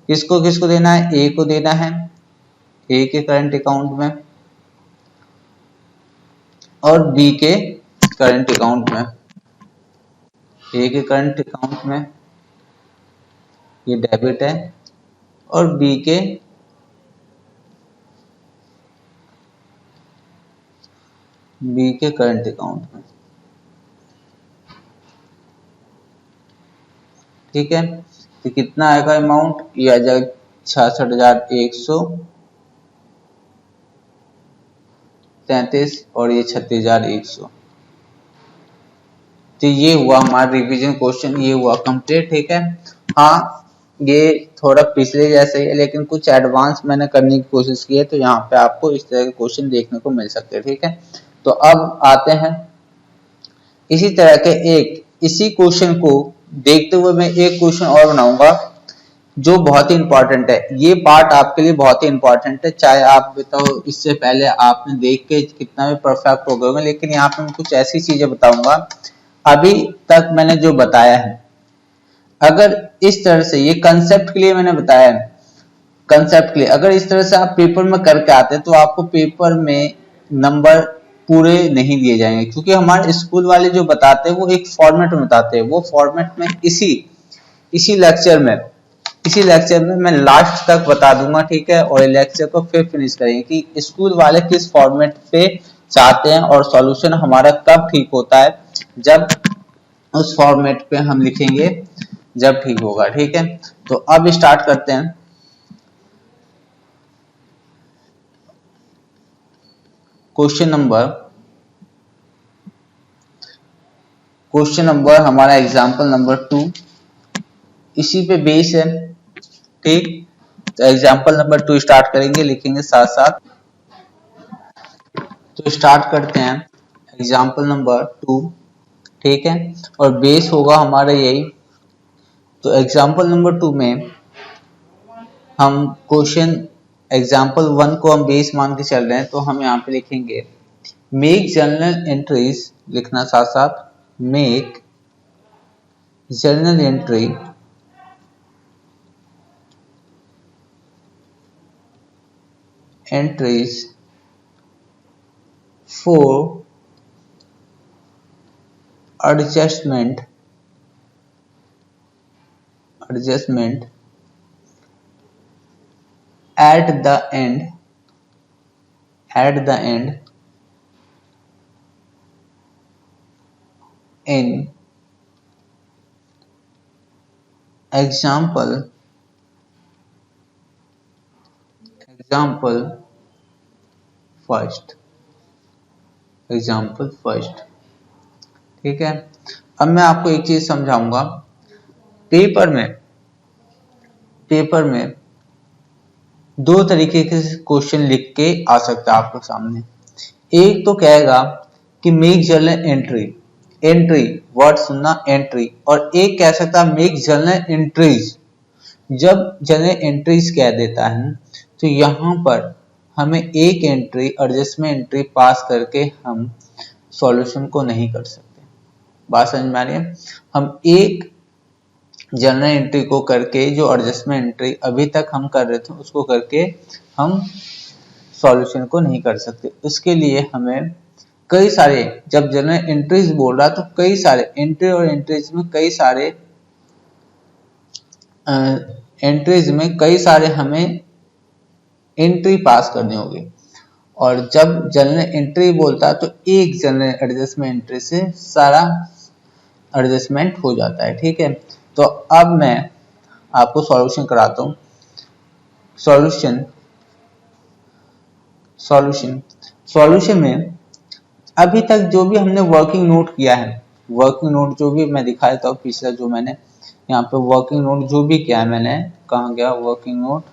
किसको किसको देना है? ए को देना है, ए के करंट अकाउंट में, और बी के करंट अकाउंट में। ए के करंट अकाउंट में ये डेबिट है, और बी के करंट अकाउंट में, ठीक है। तो कितना आएगा अमाउंट, ये आ जाएगा 66,133 और ये 36,100। तो ये हुआ हमारा रिवीजन क्वेश्चन, ये हुआ कंप्लीट। ठीक है, हाँ ये थोड़ा पिछले जैसे ही है लेकिन कुछ एडवांस मैंने करने की कोशिश की है, तो यहाँ पे आपको इस तरह के क्वेश्चन देखने को मिल सकते हैं। ठीक है, तो अब आते हैं इसी तरह के इसी क्वेश्चन को देखते हुए मैं एक क्वेश्चन और बनाऊंगा जो बहुत ही इंपॉर्टेंट है। ये पार्ट आपके लिए बहुत ही इंपॉर्टेंट है, चाहे आप बताओ इससे पहले आपने देख के कितना भी परफेक्ट हो गए होंगे, लेकिन यहाँ पे मैं कुछ ऐसी चीजें बताऊंगा अभी तक मैंने जो बताया है, अगर इस तरह से, ये कंसेप्ट के लिए मैंने बताया है, कंसेप्ट के लिए अगर इस तरह से आप पेपर में करके आते हैं तो आपको पेपर में नंबर पूरे नहीं दिए जाएंगे, क्योंकि हमारे स्कूल वाले जो बताते हैं वो एक फॉर्मेट में बताते हैं। वो फॉर्मेट में इसी लेक्चर में मैं लास्ट तक बता दूंगा। ठीक है, और लेक्चर को फिर फिनिश करेंगे कि स्कूल वाले किस फॉर्मेट पे चाहते हैं और सॉल्यूशन हमारा कब ठीक होता है, जब उस फॉर्मेट पे हम लिखेंगे जब ठीक होगा। ठीक है, तो अब स्टार्ट करते हैं। क्वेश्चन नंबर हमारा एग्जाम्पल नंबर 2 इसी पे बेस है। ठीक, तो एग्जाम्पल नंबर 2 स्टार्ट करेंगे, लिखेंगे साथ साथ। तो स्टार्ट करते हैं एग्जाम्पल नंबर 2। ठीक है, और बेस होगा हमारा यही। तो एग्जाम्पल नंबर 2 में हम क्वेश्चन एग्जाम्पल 1 को हम बेस मान के चल रहे हैं, तो हम यहाँ पे लिखेंगे मेक जर्नल एंट्रीज, लिखना साथ साथ, make journal entries for adjustment at the end in example first. ठीक है, अब मैं आपको एक चीज समझाऊंगा। पेपर में दो तरीके के क्वेश्चन लिख के आ सकता है आपके सामने। एक तो कहेगा कि मेक जर्नल एंट्री वर्ड सुनना, एंट्री, और एक कह सकता है मेक जर्नल एंट्रीज। जब जर्नल एंट्रीज कह देता है तो यहाँ पर हमें एक एंट्री एडजस्टमेंट एंट्री पास करके हम सॉल्यूशन को नहीं कर सकते। बात समझ में आ रही है? हम एक जनरल एंट्री को करके जो एडजस्टमेंट एंट्री अभी तक हम कर रहे थे उसको करके हम सॉल्यूशन को नहीं कर सकते। उसके लिए हमें कई सारे, जब जनरल एंट्रीज बोल रहा तो कई सारे एंट्री और एंट्रीज में कई सारे हमें एंट्री पास करनी होगी। और जब जनरल एंट्री बोलता है तो एक जनरल एडजस्टमेंट एंट्री से सारा एडजस्टमेंट हो जाता है। ठीक है, तो अब मैं आपको सॉल्यूशन कराता हूँ। सॉल्यूशन में अभी तक जो भी हमने वर्किंग नोट किया है, वर्किंग नोट जो भी मैं दिखाया था पिछला, जो मैंने यहाँ पे वर्किंग नोट जो भी किया है, मैंने कहाँ गया वर्किंग नोट।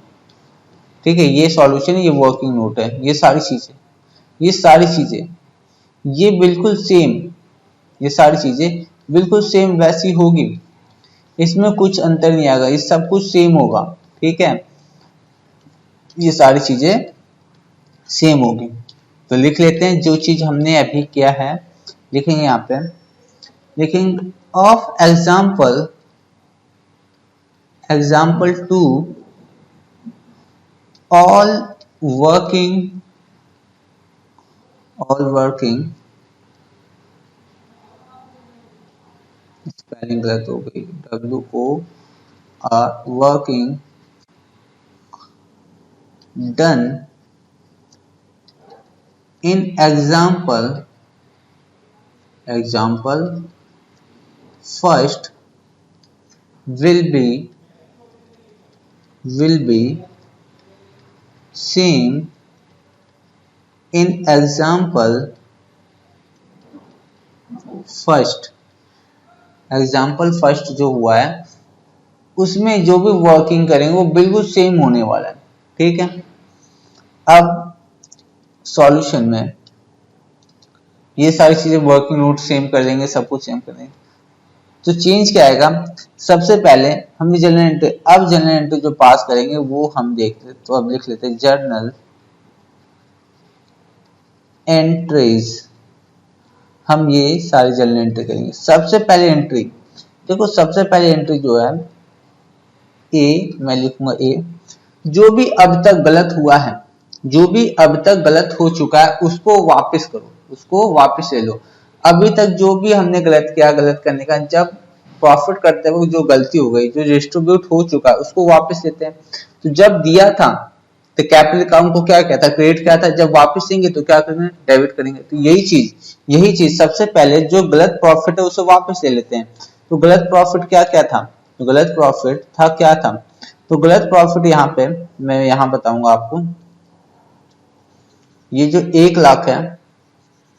ठीक है, ये सॉल्यूशन, ये वर्किंग नोट है, ये सारी चीजें ये बिल्कुल सेम, ये सारी चीजें बिल्कुल सेम वैसी होगी, इसमें कुछ अंतर नहीं आएगा, ये सब कुछ सेम होगा। ठीक है, ये सारी चीजें सेम होगी। तो लिख लेते हैं जो चीज हमने अभी किया है, लिखेंगे यहाँ पे, लिखेंगे of example 2 all working spelling गलत हो गई, WOR working done in example first will be will be seen in example first. Example first जो हुआ है उसमें जो भी वर्किंग करेंगे वो बिल्कुल सेम होने वाला है, ठीक है। अब सॉल्यूशन में ये सारी चीजें वर्किंग नोट सेम कर देंगे, सब कुछ सेम कर देंगे, तो चेंज क्या आएगा। सबसे पहले हम जनरल एंट्री, अब जनरल एंट्री जो पास करेंगे वो हम देखते, तो अब लिख लेते हैं जर्नल एंट्रीज। हम ये सारी जनरल एंट्री करेंगे। सबसे पहले एंट्री देखो, सबसे पहले एंट्री जो है ए, मैं लिखूंगा ए, जो भी अब तक गलत हुआ है, जो भी अब तक गलत हो चुका है उसको वापस करो, उसको वापस ले लो। अभी तक जो भी हमने गलत किया, गलत करने का, जब प्रॉफिट करते वक्त जो गलती हो गई, जो डिस्ट्रीब्यूट हो चुका है उसको वापस लेते हैं। तो जब दिया था तो कैपिटल अकाउंट को क्या कहता है, क्रेडिट क्या था, जब वापस देंगे तो क्या करेंगे, डेबिट करेंगे। तो यही चीज सबसे पहले जो गलत प्रॉफिट है उसे वापस ले लेते हैं। तो गलत प्रॉफिट क्या क्या था, तो गलत प्रॉफिट था क्या था, तो गलत प्रॉफिट यहाँ पे मैं यहाँ बताऊंगा आपको। ये जो 1 लाख है,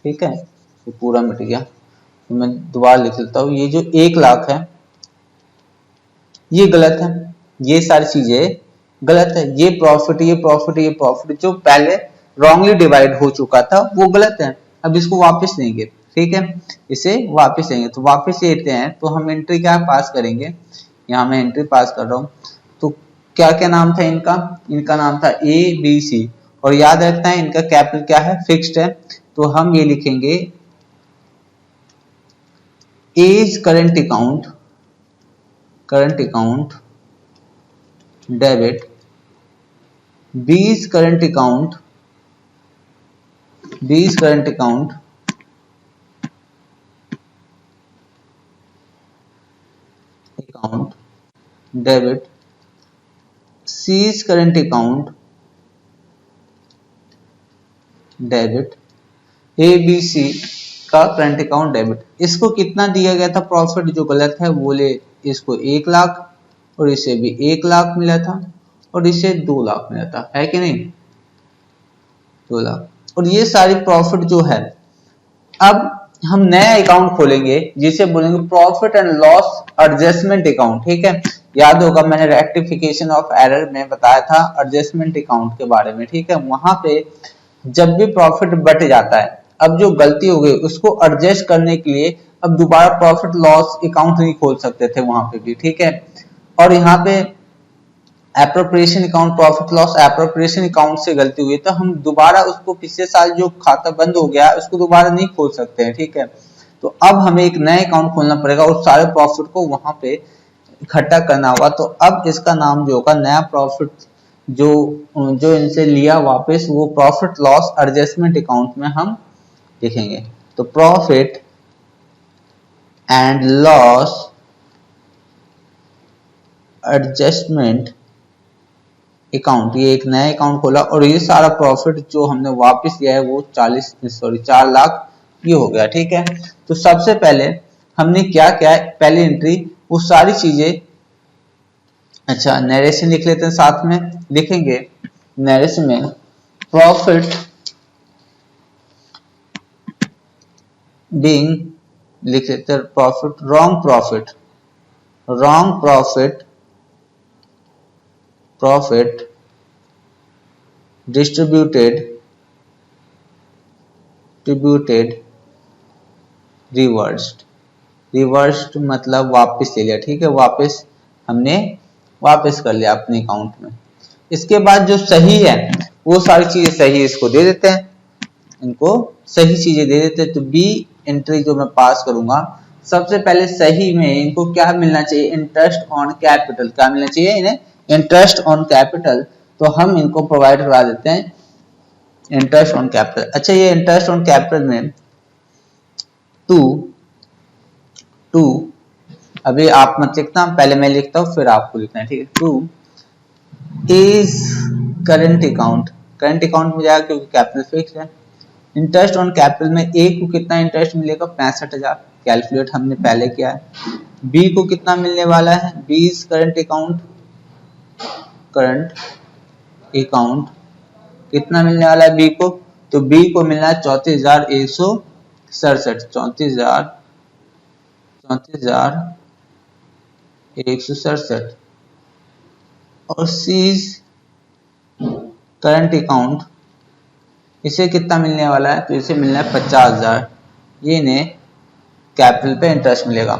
ठीक है, ये पूरा मिट गया, तो मैं दोबारा लिख लेता हूँ। ये जो 1 लाख है ये गलत है, ये सारी चीजें गलत है। ये प्रॉफिट, ये प्रॉफिट, ये प्रॉफिट जो पहले रॉन्गली डिवाइड हो चुका था वो गलत है। अब इसको वापस लेंगे, ठीक है, इसे वापस लेंगे। तो वापस लेते हैं तो हम एंट्री क्या पास करेंगे, यहाँ मैं एंट्री पास कर रहा हूँ। तो क्या क्या नाम था इनका, इनका नाम था ए बी सी, और याद रखना है इनका कैपिटल क्या है, फिक्स्ड है। तो हम ये लिखेंगे as current account, current account debit, B's current account, B's current account account debit, C's current account debit, A B C का करंट अकाउंट डेबिट। इसको कितना दिया गया था प्रॉफिट, जो गलत है वो ले, इसको 1 लाख, और इसे भी 1 लाख मिला था, और इसे 2 लाख मिला था, है कि नहीं, 2 लाख। और ये सारी प्रॉफिट जो है, अब हम नया अकाउंट खोलेंगे जिसे बोलेंगे profit and loss adjustment account, ठीक है। याद होगा मैंने रेक्टिफिकेशन ऑफ एरर में बताया था एडजस्टमेंट अकाउंट के बारे में, ठीक है। वहां पे जब भी प्रॉफिट बट जाता है, अब जो गलती हो गई उसको एडजस्ट करने के लिए अब दोबारा प्रॉफिट लॉस अकाउंट नहीं खोल सकते थे वहां पे भी, ठीक है। और यहाँ पे appropriation account, profit loss appropriation account से गलती हुई तो हम दोबारा उसको, पिछले साल जो खाता बंद हो गया उसको दोबारा नहीं खोल सकते हैं, ठीक है। तो अब हमें एक नया अकाउंट खोलना पड़ेगा और सारे प्रॉफिट को वहां पे इकट्ठा करना होगा। तो अब इसका नाम जो होगा, नया प्रॉफिट जो जो इनसे लिया वापस, वो प्रॉफिट लॉस एडजस्टमेंट अकाउंट में हम लिखेंगे। तो profit and loss adjustment account, ये एक नया अकाउंट खोला, और ये सारा प्रॉफिट जो हमने वापस लिया है वो 4 लाख ये हो गया, ठीक है। तो सबसे पहले हमने क्या क्या है, पहली एंट्री वो सारी चीजें, अच्छा नरेशन लिख लेते हैं, साथ में लिखेंगे नरेशन में प्रॉफिट बीइंग, लिख लेते हैं profit, wrong profit, wrong profit, profit distributed reversed, reversed मतलब वापस ले लिया, ठीक है, वापस हमने वापस कर लिया अपने अकाउंट में। इसके बाद जो सही है वो सारी चीजें सही इसको दे देते हैं, इनको सही चीजें दे देते हैं। तो बी एंट्री जो मैं पास करूंगा, सबसे पहले सही में इनको क्या मिलना चाहिए, इंटरेस्ट ऑन कैपिटल, क्या मिलना चाहिए इन्हें, इंटरेस्ट ऑन कैपिटल। तो हम इनको प्रोवाइड करा देते हैं इंटरेस्ट ऑन कैपिटल। अच्छा ये इंटरेस्ट ऑन कैपिटल में टू अभी आप मत लिखना, पहले मैं लिखता हूँ फिर आपको लिखना है, ठीक है। Two is current account, current account में जाएगा क्योंकि कैपिटल फिक्स है। इंटरेस्ट ऑन कैपिटल में ए को कितना इंटरेस्ट मिलेगा, 65,000, कैलकुलेट हमने पहले किया है। बी को कितना मिलने वाला है, B is current account, current account कितना मिलने वाला है बी को, तो बी को मिलना है 34,167, 34,167। और सीज करंट अकाउंट इसे कितना मिलने वाला है, तो इसे मिलना है 50,000। ये इन्हें कैपिटल पे इंटरेस्ट मिलेगा।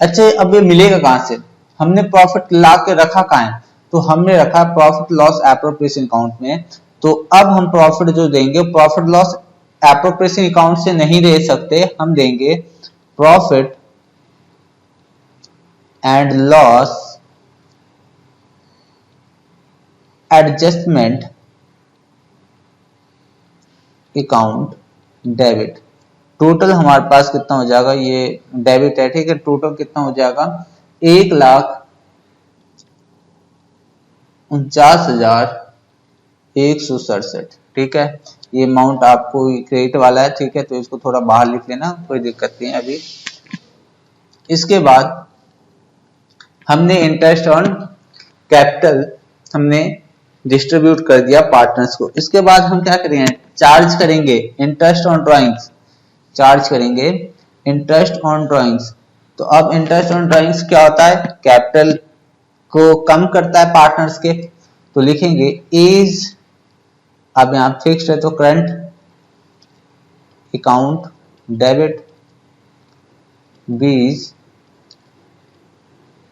अच्छा अब ये मिलेगा कहां से, हमने प्रॉफिट ला के रखा कहां है, तो हमने रखा प्रॉफिट लॉस एप्रोप्रिएशन अकाउंट में। तो अब हम प्रॉफिट जो देंगे प्रॉफिट लॉस एप्रोप्रिएशन अकाउंट से नहीं दे सकते, हम देंगे profit and loss adjustment account debit. Total हमारे पास कितना हो जाएगा, ये डेबिट है ठीक है, टोटल कितना हो जाएगा 1,49,167 ठीक है। ये अमाउंट आपको क्रेडिट वाला है ठीक है, तो इसको थोड़ा बाहर लिख लेना, कोई दिक्कत नहीं है अभी। इसके बाद हमने इंटरेस्ट ऑन कैपिटल हमने डिस्ट्रीब्यूट कर दिया पार्टनर्स को। इसके बाद हम क्या करेंगे, चार्ज करेंगे इंटरेस्ट ऑन ड्राइंग्स, चार्ज करेंगे इंटरेस्ट ऑन ड्राइंग्स। तो अब इंटरेस्ट ऑन ड्राइंग्स क्या होता है, कैपिटल को कम करता है पार्टनर्स के, तो लिखेंगे इज, अब यहां फिक्स्ड है तो current account debit, B's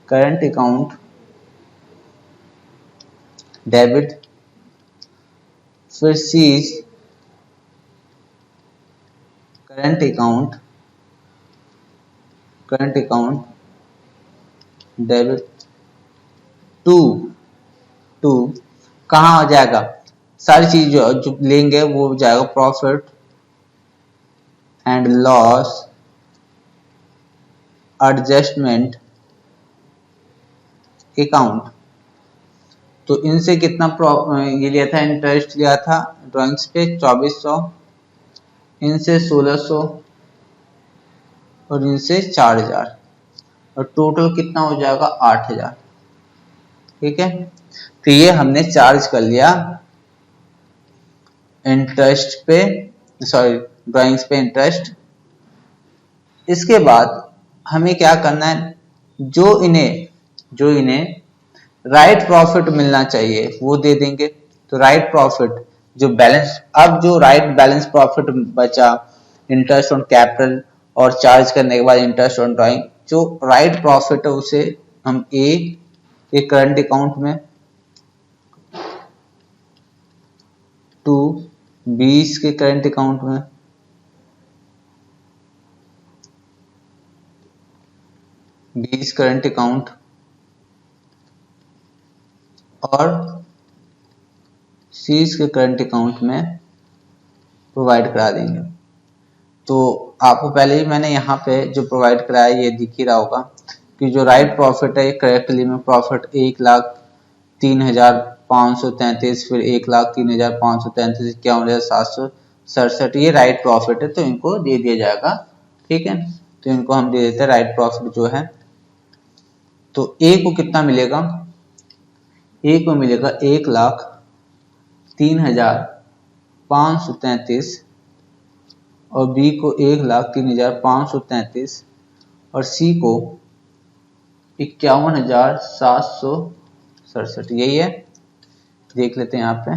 current account debit, फिर C's current account debit to कहां आ जाएगा, सारी चीज जो लेंगे वो हो जाएगा profit and loss adjustment account. तो इनसे कितना ये लिया था, इंटरेस्ट लिया था ड्राइंग्स पे 2400, इनसे 1600 और इनसे 4000, और टोटल कितना हो जाएगा 8000 ठीक है। तो ये हमने चार्ज कर लिया इंटरेस्ट पे, सॉरी ड्राइंग्स पे इंटरेस्ट। इसके बाद हमें क्या करना है, जो इन्हें राइट प्रॉफिट मिलना चाहिए वो दे देंगे। तो राइट प्रॉफिट जो बैलेंस, अब जो राइट बैलेंस प्रॉफिट बचा इंटरेस्ट ऑन कैपिटल और चार्ज करने के बाद इंटरेस्ट ऑन ड्राइंग, जो राइट प्रॉफिट है उसे हम ए करंट अकाउंट में, टू बी के करंट अकाउंट में, बी करंट अकाउंट और सीज के करंट अकाउंट में प्रोवाइड करा देंगे। तो आपको पहले ही मैंने यहाँ पे जो प्रोवाइड कराया ये दिख ही रहा होगा कि जो राइट प्रॉफिट है करेक्टली में प्रॉफिट 1,03,533, फिर 1,03,533, 51,767, ये राइट प्रॉफिट है तो इनको दे दिया जाएगा ठीक है। तो इनको हम दे देते हैं राइट प्रॉफिट जो है। तो ए को कितना मिलेगा, ए को मिलेगा 1,03,533 और बी को 1,03,533 और सी को 51,767, यही है, देख लेते हैं यहाँ पे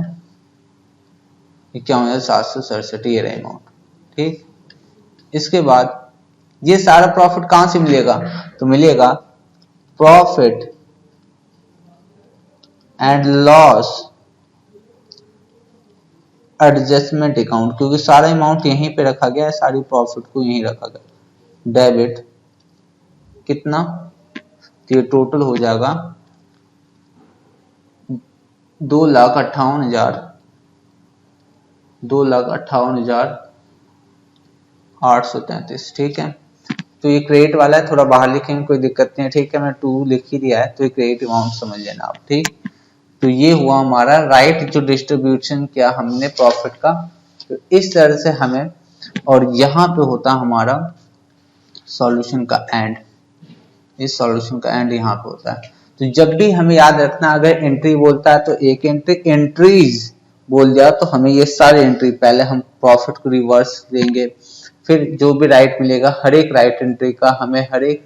51,767 ये रहे अमाउंट ठीक। इसके बाद ये सारा प्रॉफिट कहां से मिलेगा, तो मिलेगा profit and loss adjustment account, क्योंकि सारा अमाउंट यहीं पे रखा गया है, सारी प्रॉफिट को यहीं रखा गया। डेबिट कितना, तो ये टोटल हो जाएगा 2,58,833 ठीक है। तो ये क्रेडिट वाला है, थोड़ा बाहर लिखेंगे कोई दिक्कत नहीं है ठीक है, मैं 2 लिख ही दिया है तो ये क्रेडिट अमाउंट समझ लेना आप ठीक। तो ये हुआ हमारा राइट जो डिस्ट्रीब्यूशन किया हमने प्रॉफिट का, तो इस तरह से हमें, और यहाँ पे होता हमारा सॉल्यूशन का एंड, इस सॉल्यूशन का एंड यहाँ पे होता है। तो जब भी हमें याद रखना, अगर एंट्री बोलता है तो एक एंट्री, एंट्रीज बोल दिया तो हमें ये सारे एंट्री, पहले हम प्रॉफिट को रिवर्स देंगे, फिर जो भी राइट मिलेगा हर एक राइट एंट्री का हमें हर एक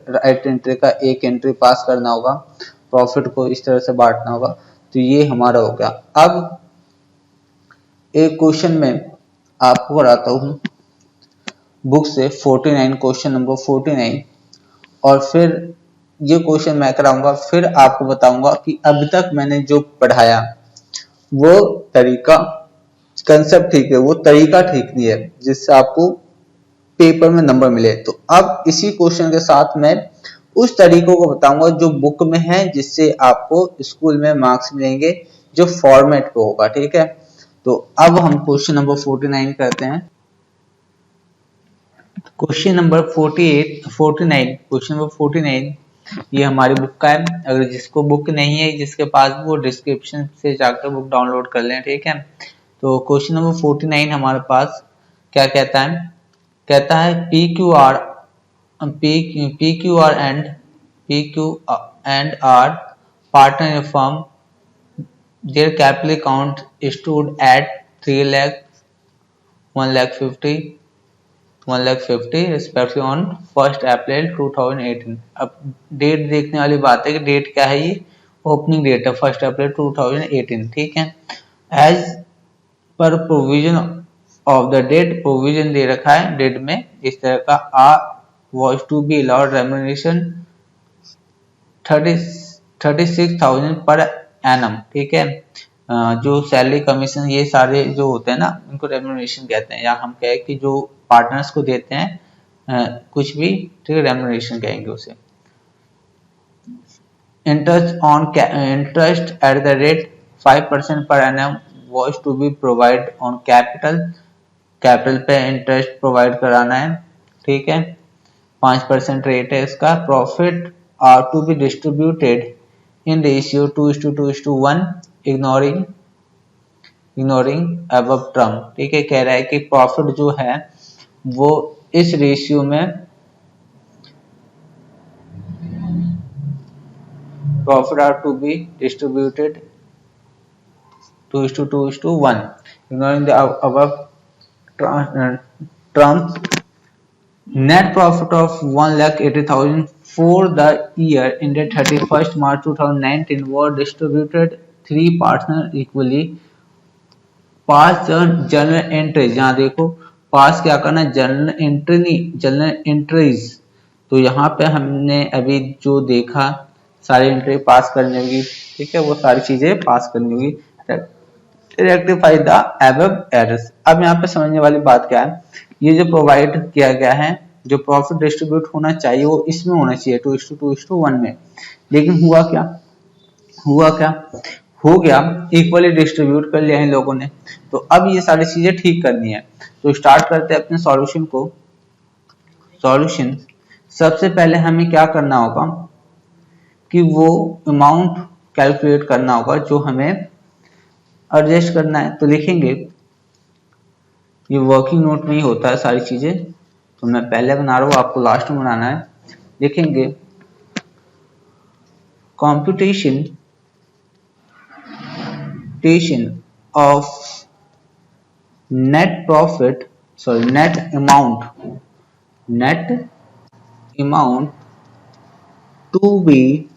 राइट एंट्री का एक एंट्री पास करना होगा, प्रॉफिट को इस तरह से बांटना होगा। तो ये हमारा हो गया। अब एक क्वेश्चन में आपको कराता हूँ बुक से 49, क्वेश्चन नंबर 49, और फिर ये क्वेश्चन मैं कराऊंगा, फिर आपको बताऊंगा कि अभी तक मैंने जो पढ़ाया वो तरीका, कंसेप्ट ठीक है, वो तरीका ठीक नहीं है जिससे आपको पेपर में नंबर मिले। तो अब इसी क्वेश्चन के साथ मैं उस तरीकों को बताऊंगा जो बुक में है, जिससे आपको स्कूल में मार्क्स मिलेंगे, जो फॉर्मेट पे होगा। ठीक है, तो अब हम क्वेश्चन नंबर 49 करते हैं। क्वेश्चन नंबर 49, क्वेश्चन नंबर 49 ये हमारी बुक का है। अगर जिसको बुक नहीं है, जिसके पास, वो डिस्क्रिप्शन से जाकर बुक डाउनलोड कर लें। ठीक है, तो क्वेश्चन नंबर 49 हमारे पास क्या कहता है, कहता है P Q R and R partner in firm, their capital account stood at 3 lakh, 1 lakh 50, 1 lakh 50 respectively on 1st April 2018। अब डेट देखने वाली बात है कि डेट क्या है, ये ओपनिंग डेट है 1 अप्रैल 2018। ठीक है, as per provision of the deed, provision दे रखा है डेट में इस तरह का, A was to be allowed remuneration 36,000 per annum. ठीक है, जो सैलरी कमीशन ये सारे जो होते हैं ना, उनको रेम्युनरेशन कहते हैं, या हम कहें कि जो पार्टनर्स को देते हैं कुछ भी, ठीक है, रेम्युनरेशन कहेंगे उसे। Interest at the rate 5% per annum was to be provide on capital, capital पे इंटरेस्ट प्रोवाइड कराना है। ठीक है, 5% रेट है इसका। Profit are to be distributed in ratio 2:1 ignoring above term. ठीक है, कह रहा है कि प्रॉफिट जो है वो इस रेशियो में, profit are to be distributed 2:1 ignoring the above terms. Net profit of 1,80,000 for the year ended 31st March 2019 was distributed 3 partners equally. Pass journal entries, यहाँ देखो पास क्या करना है, जर्नल एंट्री नहीं, जर्नल एंट्रीज। तो यहाँ पे हमने अभी जो देखा सारी एंट्री पास करनी होगी। ठीक है, वो सारी चीजें पास करनी होगी। Rectify the above errors. अब यहाँ पे समझने वाली बात क्या है, ये जो प्रोवाइड किया गया है, जो प्रॉफिट डिस्ट्रीब्यूट होना चाहिए वो इसमें होना चाहिए 2:1 में, लेकिन हुआ क्या, हो गया इक्वली डिस्ट्रीब्यूट कर लिया है लोगों ने। तो अब ये सारी चीजें ठीक करनी है। तो स्टार्ट करते हैं अपने सॉल्यूशन को। सॉल्यूशन, सबसे पहले हमें क्या करना होगा कि वो अमाउंट कैलकुलेट करना होगा जो हमें एडजस्ट करना है। तो लिखेंगे, ये वर्किंग नोट में ही होता है सारी चीजें, तो मैं पहले बना रहा हूँ, आपको लास्ट में बनाना है। लिखेंगे computation of net profit, sorry net amount to be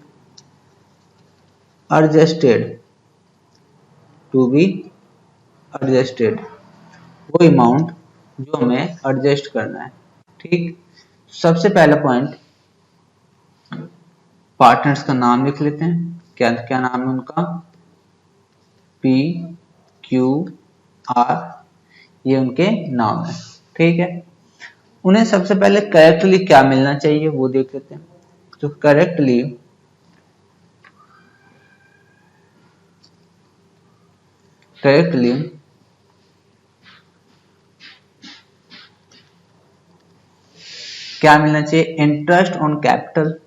adjusted, वो अमाउंट जो हमें एडजस्ट करना है। ठीक, सबसे पहला पॉइंट, पार्टनर्स का नाम लिख लेते हैं। क्या क्या नाम है उनका, पी क्यू आर, ये उनके नाम है। ठीक है, उन्हें सबसे पहले करेक्टली क्या मिलना चाहिए वो देख लेते हैं। तो करेक्टली क्या मिलना चाहिए, इंटरेस्ट ऑन कैपिटल।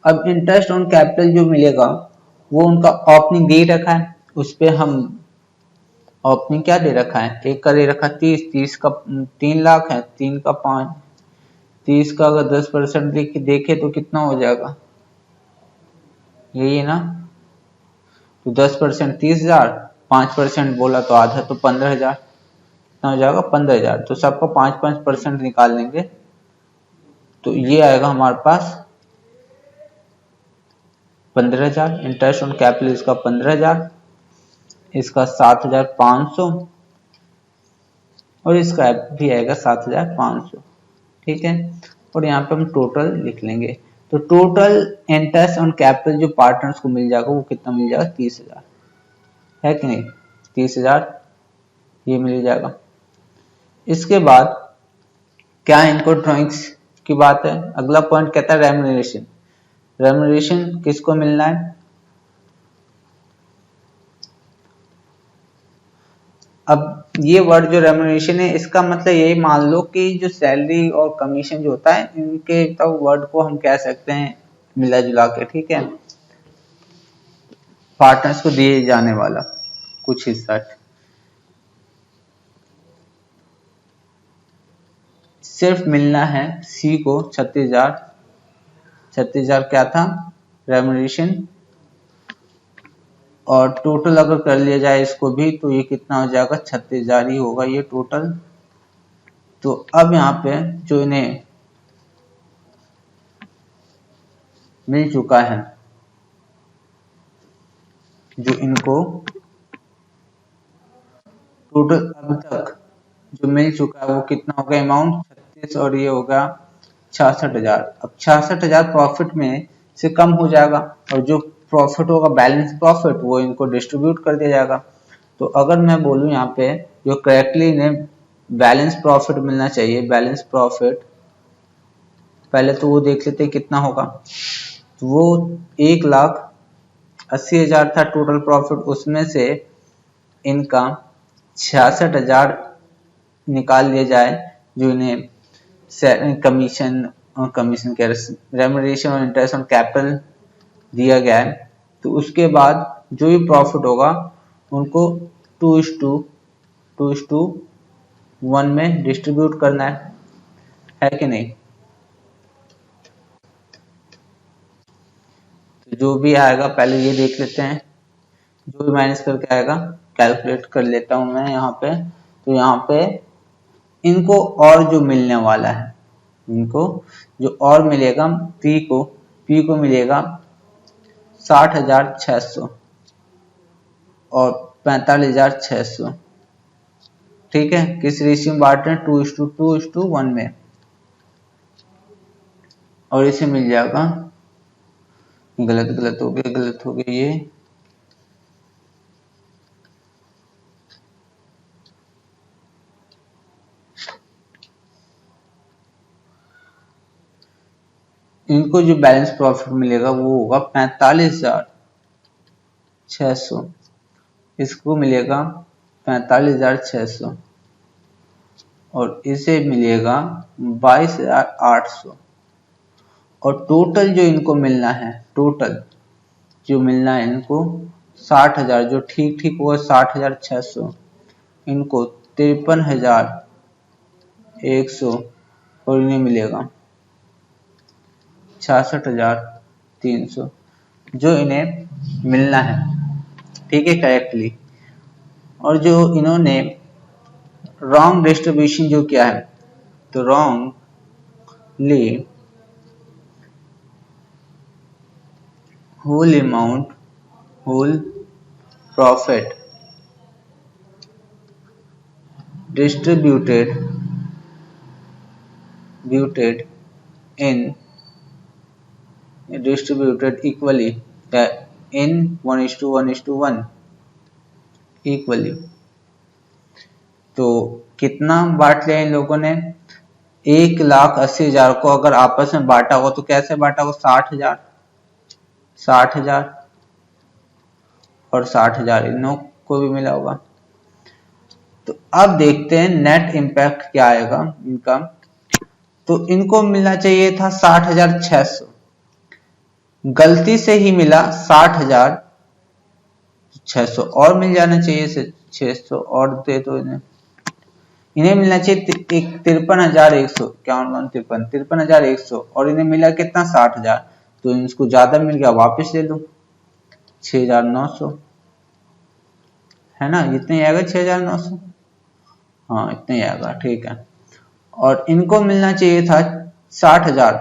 अब इंटरेस्ट ऑन कैपिटल जो मिलेगा वो उनका ओपनिंग दे रखा है, उस पे हम ओपनिंग क्या दे रखा है, एक का दे रखा 30 का 3 लाख है, 3 का 5, 30 का अगर 10% देखे तो कितना हो जाएगा, यही है ना। तो 10% 30,000, 5% बोला तो आधा, तो 15,000, कितना हो जाएगा 15,000। तो सबका 5-5% निकाल लेंगे, तो ये आएगा हमारे पास 15,000। इंटरेस्ट ऑन कैपिटल इसका 15,000, इसका 7,500 और इसका भी आएगा 7,500। ठीक है, और यहाँ पे हम टोटल लिख लेंगे। तो टोटल इंटरेस्ट ऑन कैपिटल जो पार्टनर्स को मिल जाएगा वो कितना मिल जाएगा, 30,000 है कि नहीं, 30,000 ये मिल जाएगा। इसके बाद क्या इनको ड्रॉइंग्स की बात है, अगला पॉइंट कहता है रेम्यूनरेशन। रेम्यूनरेशन किसको मिलना है, अब ये वर्ड जो रेम्यूनरेशन है इसका मतलब यही मान लो कि जो सैलरी और कमीशन जो होता है इनके तो वर्ड को हम कह सकते हैं मिला जुला के, ठीक है, पार्टनर्स को दिए जाने वाला कुछ हिस्सा। सिर्फ मिलना है सी को 36,000, 36,000 क्या था रेम्यूनरेशन, और टोटल अगर कर लिया जाए इसको भी तो ये कितना हो जाएगा, 36,000 ही होगा ये टोटल। तो अब यहाँ पे जो इन्हें मिल चुका है, जो इनको टोटल अब तक जो मिल चुका है वो कितना होगा, अमाउंट 36 और ये होगा 66,000। अब 66,000 प्रॉफिट में से कम हो जाएगा और जो प्रॉफिट होगा बैलेंस प्रॉफिट वो इनको डिस्ट्रीब्यूट कर दिया जाएगा। तो अगर मैं बोलूँ यहाँ पे जो करेक्टली इन्हें बैलेंस प्रॉफिट मिलना चाहिए, बैलेंस प्रॉफिट पहले तो वो देख लेते हैं कितना होगा। तो वो 1,80,000 था टोटल प्रॉफिट, उसमें से इनका 66,000 निकाल लिया जाए जो इन्हें कमीशन कह रहे रेम्यूनरेशन और इंटरेस्ट ऑन कैपिटल दिया गया है। तो उसके बाद जो भी प्रॉफिट होगा उनको 2:1 में डिस्ट्रीब्यूट करना है कि नहीं। तो जो भी आएगा पहले ये देख लेते हैं, जो भी माइनस करके आएगा कैलकुलेट कर लेता हूं मैं यहाँ पे। तो यहाँ पे इनको और जो मिलने वाला है, इनको जो और मिलेगा पी को मिलेगा 60,600 और 45,600। ठीक है, किस रेशियो में बांट रहे हैं, 2:1 में, और इसे मिल जाएगा, गलत हो गया ये, इनको जो बैलेंस प्रॉफिट मिलेगा वो होगा 45,600, इसको मिलेगा 45,600 और इसे मिलेगा 22,800। और टोटल जो इनको मिलना है, टोटल जो मिलना है इनको 60,000, जो ठीक होगा 60,600, इनको 53,100 और इन्हें मिलेगा 66,300 जो इन्हें मिलना है, ठीक है, करेक्टली। और जो इन्होंने रॉन्ग डिस्ट्रीब्यूशन जो किया है, तो wrongly whole amount, whole profit distributed equally in 1:1:1 equally. तो कितना बांट लिया इन लोगों ने, 1,80,000 को अगर आपस में बांटा हो तो कैसे बांटा हो, 60,000 और 60,000 इन लोगों को भी मिला होगा। तो अब देखते हैं नेट इम्पैक्ट क्या आएगा इनका। तो इनको मिलना चाहिए था 60,600, गलती से ही मिला 60,600, और मिल जाना चाहिए 600 और दे दो इन्हें, इन्हें मिलना चाहिए 53,100, क्या 53,100 और इन्हें मिला कितना 60,000, तो इनको ज्यादा मिल गया वापस ले लो 6,900, है ना, इतने आएगा 6,900, हाँ इतने आएगा, ठीक है। और इनको मिलना चाहिए था 60,000,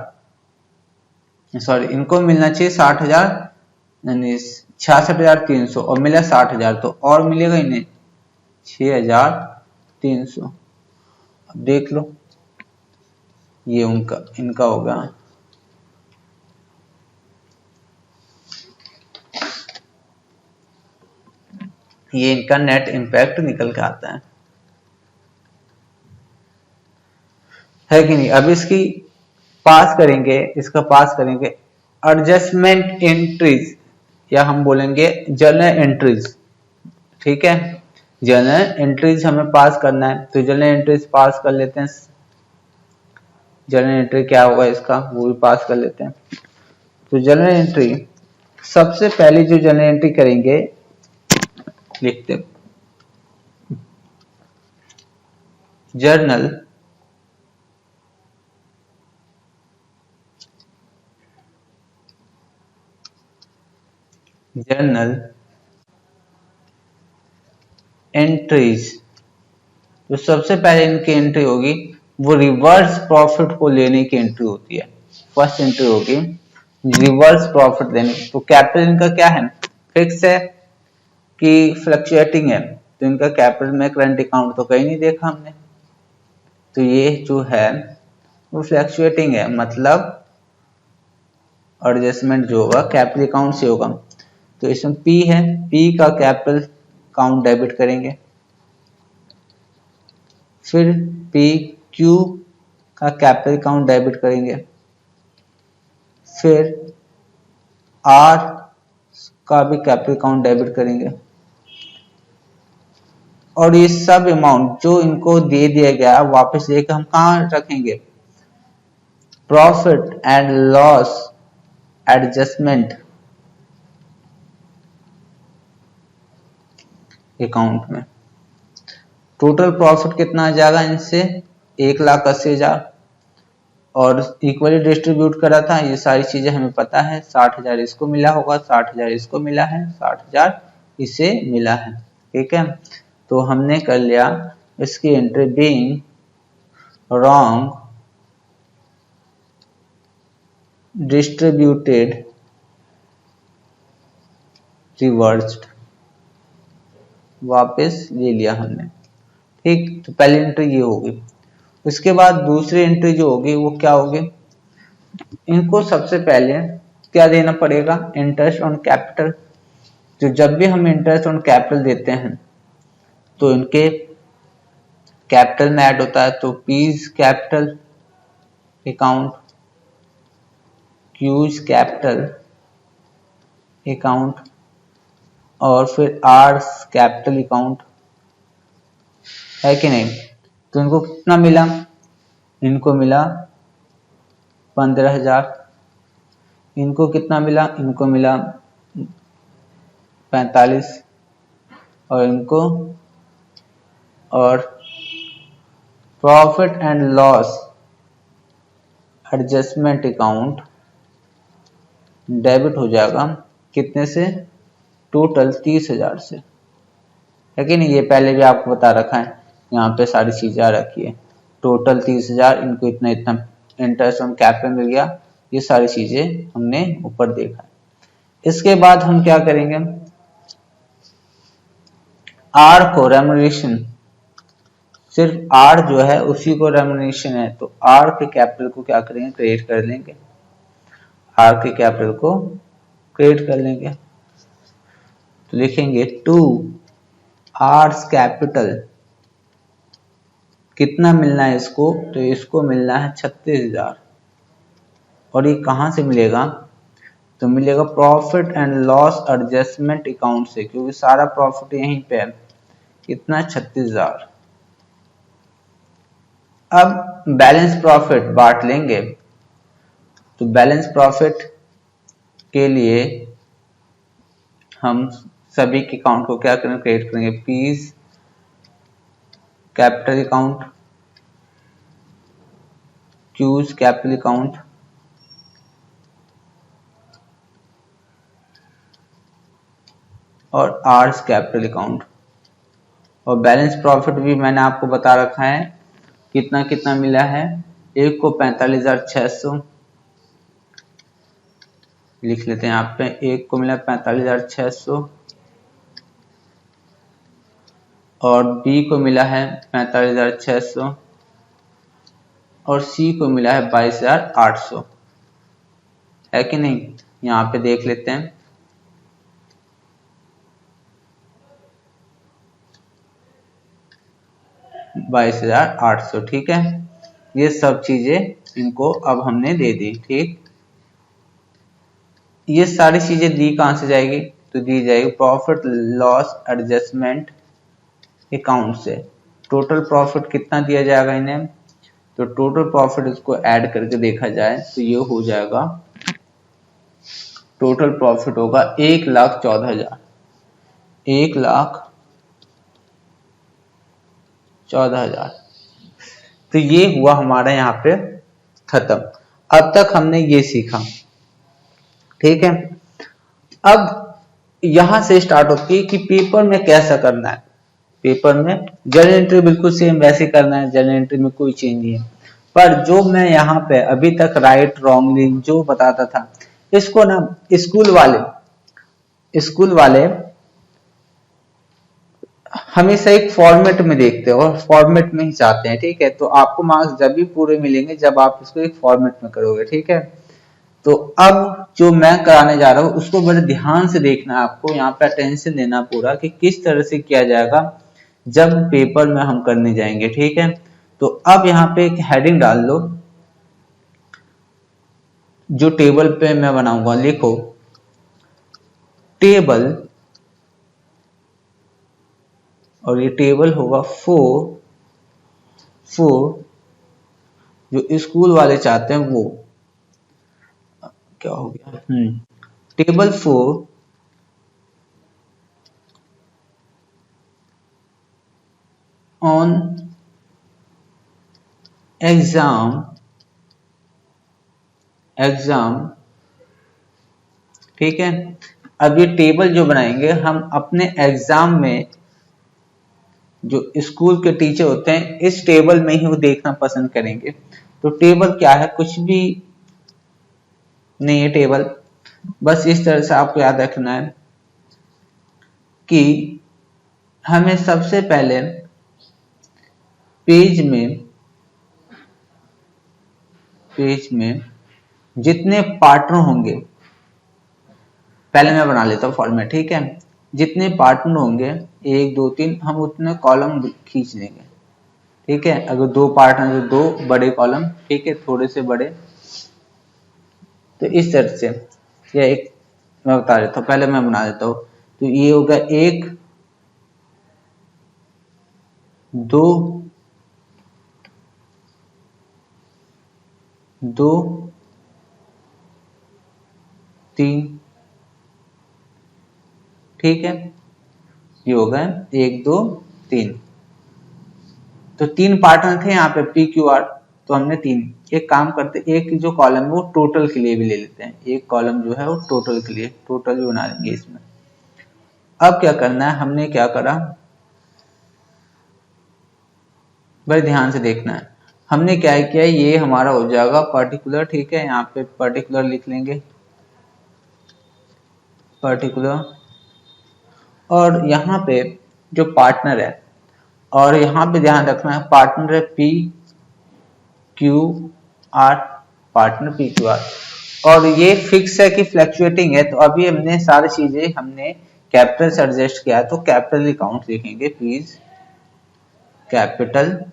सॉरी इनको मिलना चाहिए 60,000 यानी 66,300 और मिला 60,000, तो और मिलेगा इन्हें 6,300। अब देख लो ये उनका इनका होगा, ये इनका नेट इम्पैक्ट निकल के आता है कि नहीं। अब इसकी पास करेंगे, इसका पास करेंगे एडजस्टमेंट एंट्रीज, या हम बोलेंगे जर्नल एंट्रीज, ठीक है। जर्नल एंट्रीज हमें पास करना है, तो जर्नल एंट्रीज पास कर लेते हैं। जर्नल एंट्री क्या होगा इसका, वो भी पास कर लेते हैं। तो जर्नल एंट्री, सबसे पहले जो जर्नल एंट्री करेंगे, लिखते हैं जर्नल जर्नल एंट्रीज, तो सबसे पहले इनकी एंट्री होगी वो रिवर्स प्रॉफिट को लेने की एंट्री होती है। फर्स्ट एंट्री होगी रिवर्स प्रॉफिट लेने, तो कैपिटल इनका क्या है, फिक्स है कि फ्लक्चुएटिंग है, तो इनका कैपिटल में करंट अकाउंट तो कहीं नहीं देखा हमने, तो ये जो है वो फ्लक्चुएटिंग है, मतलब एडजस्टमेंट जो होगा कैपिटल अकाउंट से होगा। तो इसमें पी है, पी का कैपिटल अकाउंट डेबिट करेंगे, फिर पी क्यू का कैपिटल अकाउंट डेबिट करेंगे, फिर आर का भी कैपिटल अकाउंट डेबिट करेंगे, और ये सब अमाउंट जो इनको दे दिया गया वापस लेकर हम कहाँ रखेंगे, profit and loss adjustment account में। टोटल प्रॉफिट कितना आ जाएगा इनसे, 1,80,000, और इक्वली डिस्ट्रीब्यूट करा था, ये सारी चीजें हमें पता है। 60,000 इसको मिला होगा, 60,000 इसको मिला है, 60,000 इसे मिला है, ठीक है। तो हमने कर लिया इसकी entry being wrong distributed reversed, वापस ले लिया हमने, ठीक। तो पहली एंट्री ये होगी। उसके बाद दूसरी एंट्री जो होगी वो क्या होगी, इनको सबसे पहले क्या देना पड़ेगा, इंटरेस्ट ऑन कैपिटल। तो जब भी हम इंटरेस्ट ऑन कैपिटल देते हैं तो इनके कैपिटल में ऐड होता है, तो P's capital account, Q's capital account, और फिर आर्स कैपिटल अकाउंट, है कि नहीं। तो इनको कितना मिला, इनको मिला 15,000, इनको कितना मिला, इनको मिला 45, और इनको, और profit and loss adjustment account debit हो जाएगा कितने से, टोटल 30,000 से, है कि नहीं। ये पहले भी आपको बता रखा है, यहाँ पे सारी चीजें आ रखी है, टोटल 30,000, इनको इतना इतना इंटरेस्ट ऑन कैपिटल मिल गया, ये सारी चीजें हमने ऊपर देखा। इसके बाद हम क्या करेंगे, आर को रेम्युनरेशन, सिर्फ आर जो है उसी को रेम्युनरेशन है, तो आर के कैपिटल को क्या करेंगे, क्रिएट कर लेंगे, आर के कैपिटल को क्रिएट कर लेंगे। तो लिखेंगे टू आर्स कैपिटल, कितना मिलना है इसको, तो इसको मिलना है 36,000, और ये कहां से मिलेगा, तो मिलेगा profit and loss adjustment account से, क्योंकि सारा प्रॉफिट यहीं पे है, कितना 36,000। अब बैलेंस प्रॉफिट बांट लेंगे, तो बैलेंस प्रॉफिट के लिए हम सभी के अकाउंट को क्या करेंगे, क्रिएट करेंगे, piece capital account, Q's capital account, और आर्स कैपिटल अकाउंट। और बैलेंस प्रॉफिट भी मैंने आपको बता रखा है कितना कितना मिला है। एक को 45,600 लिख लेते हैं यहाँ पे, एक को मिला 45,600 और बी को मिला है 45,600 और सी को मिला है 22,800, है कि नहीं। यहाँ पे देख लेते हैं, $22,800, ठीक है। ये सब चीजें इनको अब हमने दे दी, ठीक। ये सारी चीजें दी कहां से जाएगी, तो दी जाएगी प्रॉफिट लॉस एडजस्टमेंट अकाउंट से। टोटल प्रॉफिट कितना दिया जाएगा इन्हें, तो टोटल प्रॉफिट इसको ऐड करके देखा जाए तो ये हो जाएगा, टोटल प्रॉफिट होगा 1,14,000, 1,14,000। तो ये हुआ हमारा यहाँ पे खत्म। अब तक हमने ये सीखा, ठीक है। अब यहां से स्टार्ट होती है कि पेपर में कैसा करना है। पेपर में जर्नल एंट्री बिल्कुल सेम वैसे करना है, जर्नल एंट्री में कोई चेंज नहीं है। पर जो मैं यहाँ पे अभी तक राइट रॉन्गली जो बताता था, इसको ना स्कूल वाले हमेशा एक फॉर्मेट में देखते हैं और फॉर्मेट में ही चाहते हैं, ठीक है। तो आपको मार्क्स जब भी पूरे मिलेंगे जब आप इसको एक फॉर्मेट में करोगे, ठीक है। तो अब जो मैं कराने जा रहा हूँ उसको बड़े ध्यान से देखना है आपको, यहाँ पे अटेंशन देना पूरा कि किस तरह से किया जाएगा जब पेपर में हम करने जाएंगे, ठीक है। तो अब यहाँ पे एक हेडिंग डाल लो, जो टेबल पे मैं बनाऊंगा लिखो टेबल, और ये टेबल होगा फोर जो स्कूल वाले चाहते हैं वो क्या हो गया, टेबल 4 ऑन एग्जाम, ठीक है। अब ये टेबल जो बनाएंगे हम अपने एग्जाम में, जो स्कूल के टीचर होते हैं इस टेबल में ही वो देखना पसंद करेंगे। तो टेबल क्या है, कुछ भी नहीं है टेबल, बस इस तरह से आपको याद रखना है कि हमें सबसे पहले पेज में जितने पार्टनर होंगे, पहले मैं बना लेता हूँ फॉर्मेट, ठीक है। जितने पार्टनर होंगे 1 2 3 हम उतने कॉलम खींच लेंगे, ठीक है। अगर 2 पार्टनर तो 2 बड़े कॉलम, ठीक है, थोड़े से बड़े। तो इस तरह से यह एक मैं बता देता हूँ, पहले मैं बना देता हूँ। तो ये होगा 1 2 3, ठीक है। ये हो गए 1 2 3। तो 3 पार्टनर थे यहाँ पे पी क्यू आर, तो हमने 3। एक काम करते, एक जो कॉलम है वो टोटल के लिए भी ले लेते हैं, एक कॉलम जो है वो टोटल के लिए, टोटल भी बना लेंगे इसमें। अब क्या करना है, हमने क्या करा, बड़े ध्यान से देखना है। हमने क्या किया, ये हमारा हो जाएगा पर्टिकुलर, ठीक है। यहाँ पे पर्टिकुलर लिख लेंगे, पर्टिकुलर। और यहाँ पे जो पार्टनर है, और यहाँ पे ध्यान रखना है पार्टनर है P Q are, partner P Q are. और ये फिक्स है कि फ्लक्चुएटिंग है, तो अभी हमने सारी चीजें हमने कैपिटल से एडजस्ट किया है, तो कैपिटल अकाउंट लिखेंगे, प्लीज कैपिटल,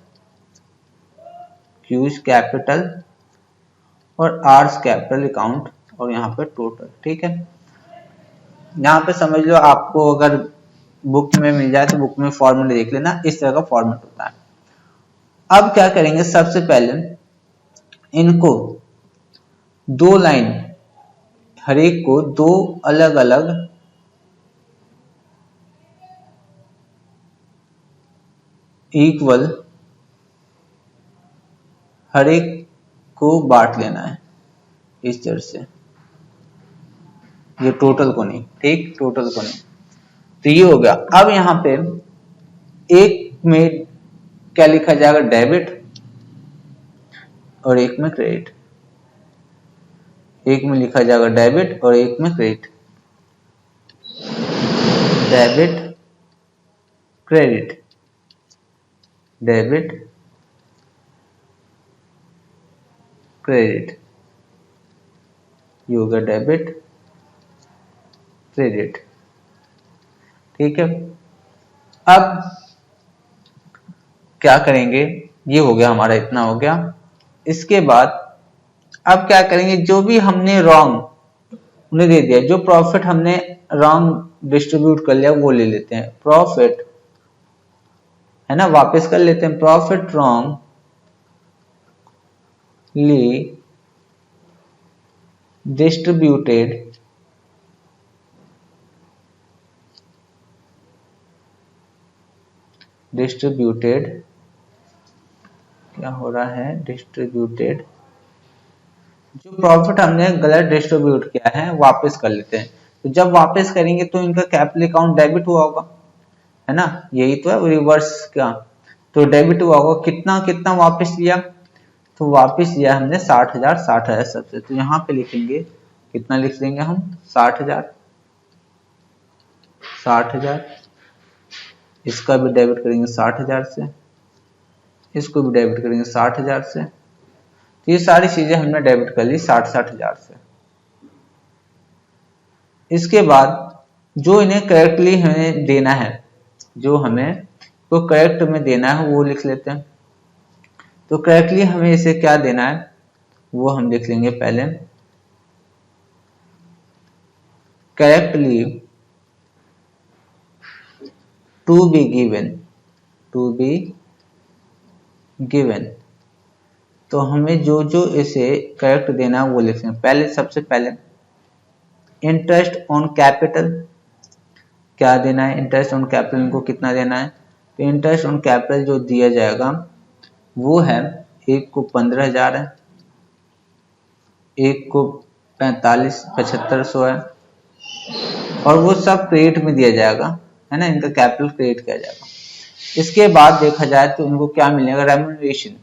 क्यूज कैपिटल और आर्स कैपिटल अकाउंट, और यहाँ पे टोटल, ठीक है। यहाँ पे समझ लो आपको अगर बुक में मिल जाए तो बुक में फॉर्मूला देख लेना, इस तरह का फॉर्मेट होता है। अब क्या करेंगे, सबसे पहले इनको 2 लाइन, हर एक को 2 अलग अलग इक्वल हर एक को बांट लेना है इस तरह से, ये टोटल को नहीं, ठीक, टोटल को नहीं। तो ये हो गया। अब यहां पे एक में क्या लिखा जाएगा, डेबिट, और एक में क्रेडिट। एक में लिखा जाएगा डेबिट और एक में credit, debit credit, debit credit, ये हो गया डेबिट क्रेडिट। ठीक है, अब क्या करेंगे, ये हो गया हमारा, इतना हो गया। इसके बाद अब क्या करेंगे, जो भी हमने रॉन्ग उन्हें दे दिया, जो प्रॉफिट हमने रॉन्ग डिस्ट्रीब्यूट कर लिया वो ले लेते हैं, प्रॉफिट है ना, वापस कर लेते हैं, प्रॉफिट रॉन्ग ली डिस्ट्रीब्यूटेड क्या हो रहा है, डिस्ट्रीब्यूटेड, जो प्रॉफिट हमने गलत डिस्ट्रीब्यूट किया है वापस कर लेते हैं। तो जब वापस करेंगे तो इनका कैपिटल अकाउंट डेबिट हुआ होगा, है ना, यही तो है रिवर्स का। तो डेबिट हुआ होगा, कितना कितना वापस लिया, तो वापस लिया हमने 60,000, 60,000 सबसे। तो यहाँ पे लिखेंगे, कितना लिख देंगे हम, 60,000, 60,000, इसका भी डेबिट करेंगे 60,000 से, इसको भी डेबिट करेंगे 60,000 से। तो ये सारी चीजें हमने डेबिट कर ली 60,000 से। इसके बाद जो इन्हें करेक्टली हमें देना है, जो हमें को करेक्ट में देना है वो लिख लेते हैं। तो करेक्टली हमें इसे क्या देना है वो हम लिख लेंगे पहले, करेक्टली टू बी गिवन। तो हमें जो जो इसे करेक्ट देना है वो लिख लेंगे। पहले सबसे पहले इंटरेस्ट ऑन कैपिटल क्या देना है, इंटरेस्ट ऑन कैपिटल को कितना देना है। तो इंटरेस्ट ऑन कैपिटल जो दिया जाएगा वो है, एक को 15,000 है, एक को 45,700 है, और वो सब क्रेडिट में दिया जाएगा, है ना, इनका कैपिटल क्रेडिट किया जाएगा। इसके बाद देखा जाए तो इनको क्या मिलेगा, रेम्यूनरेशन।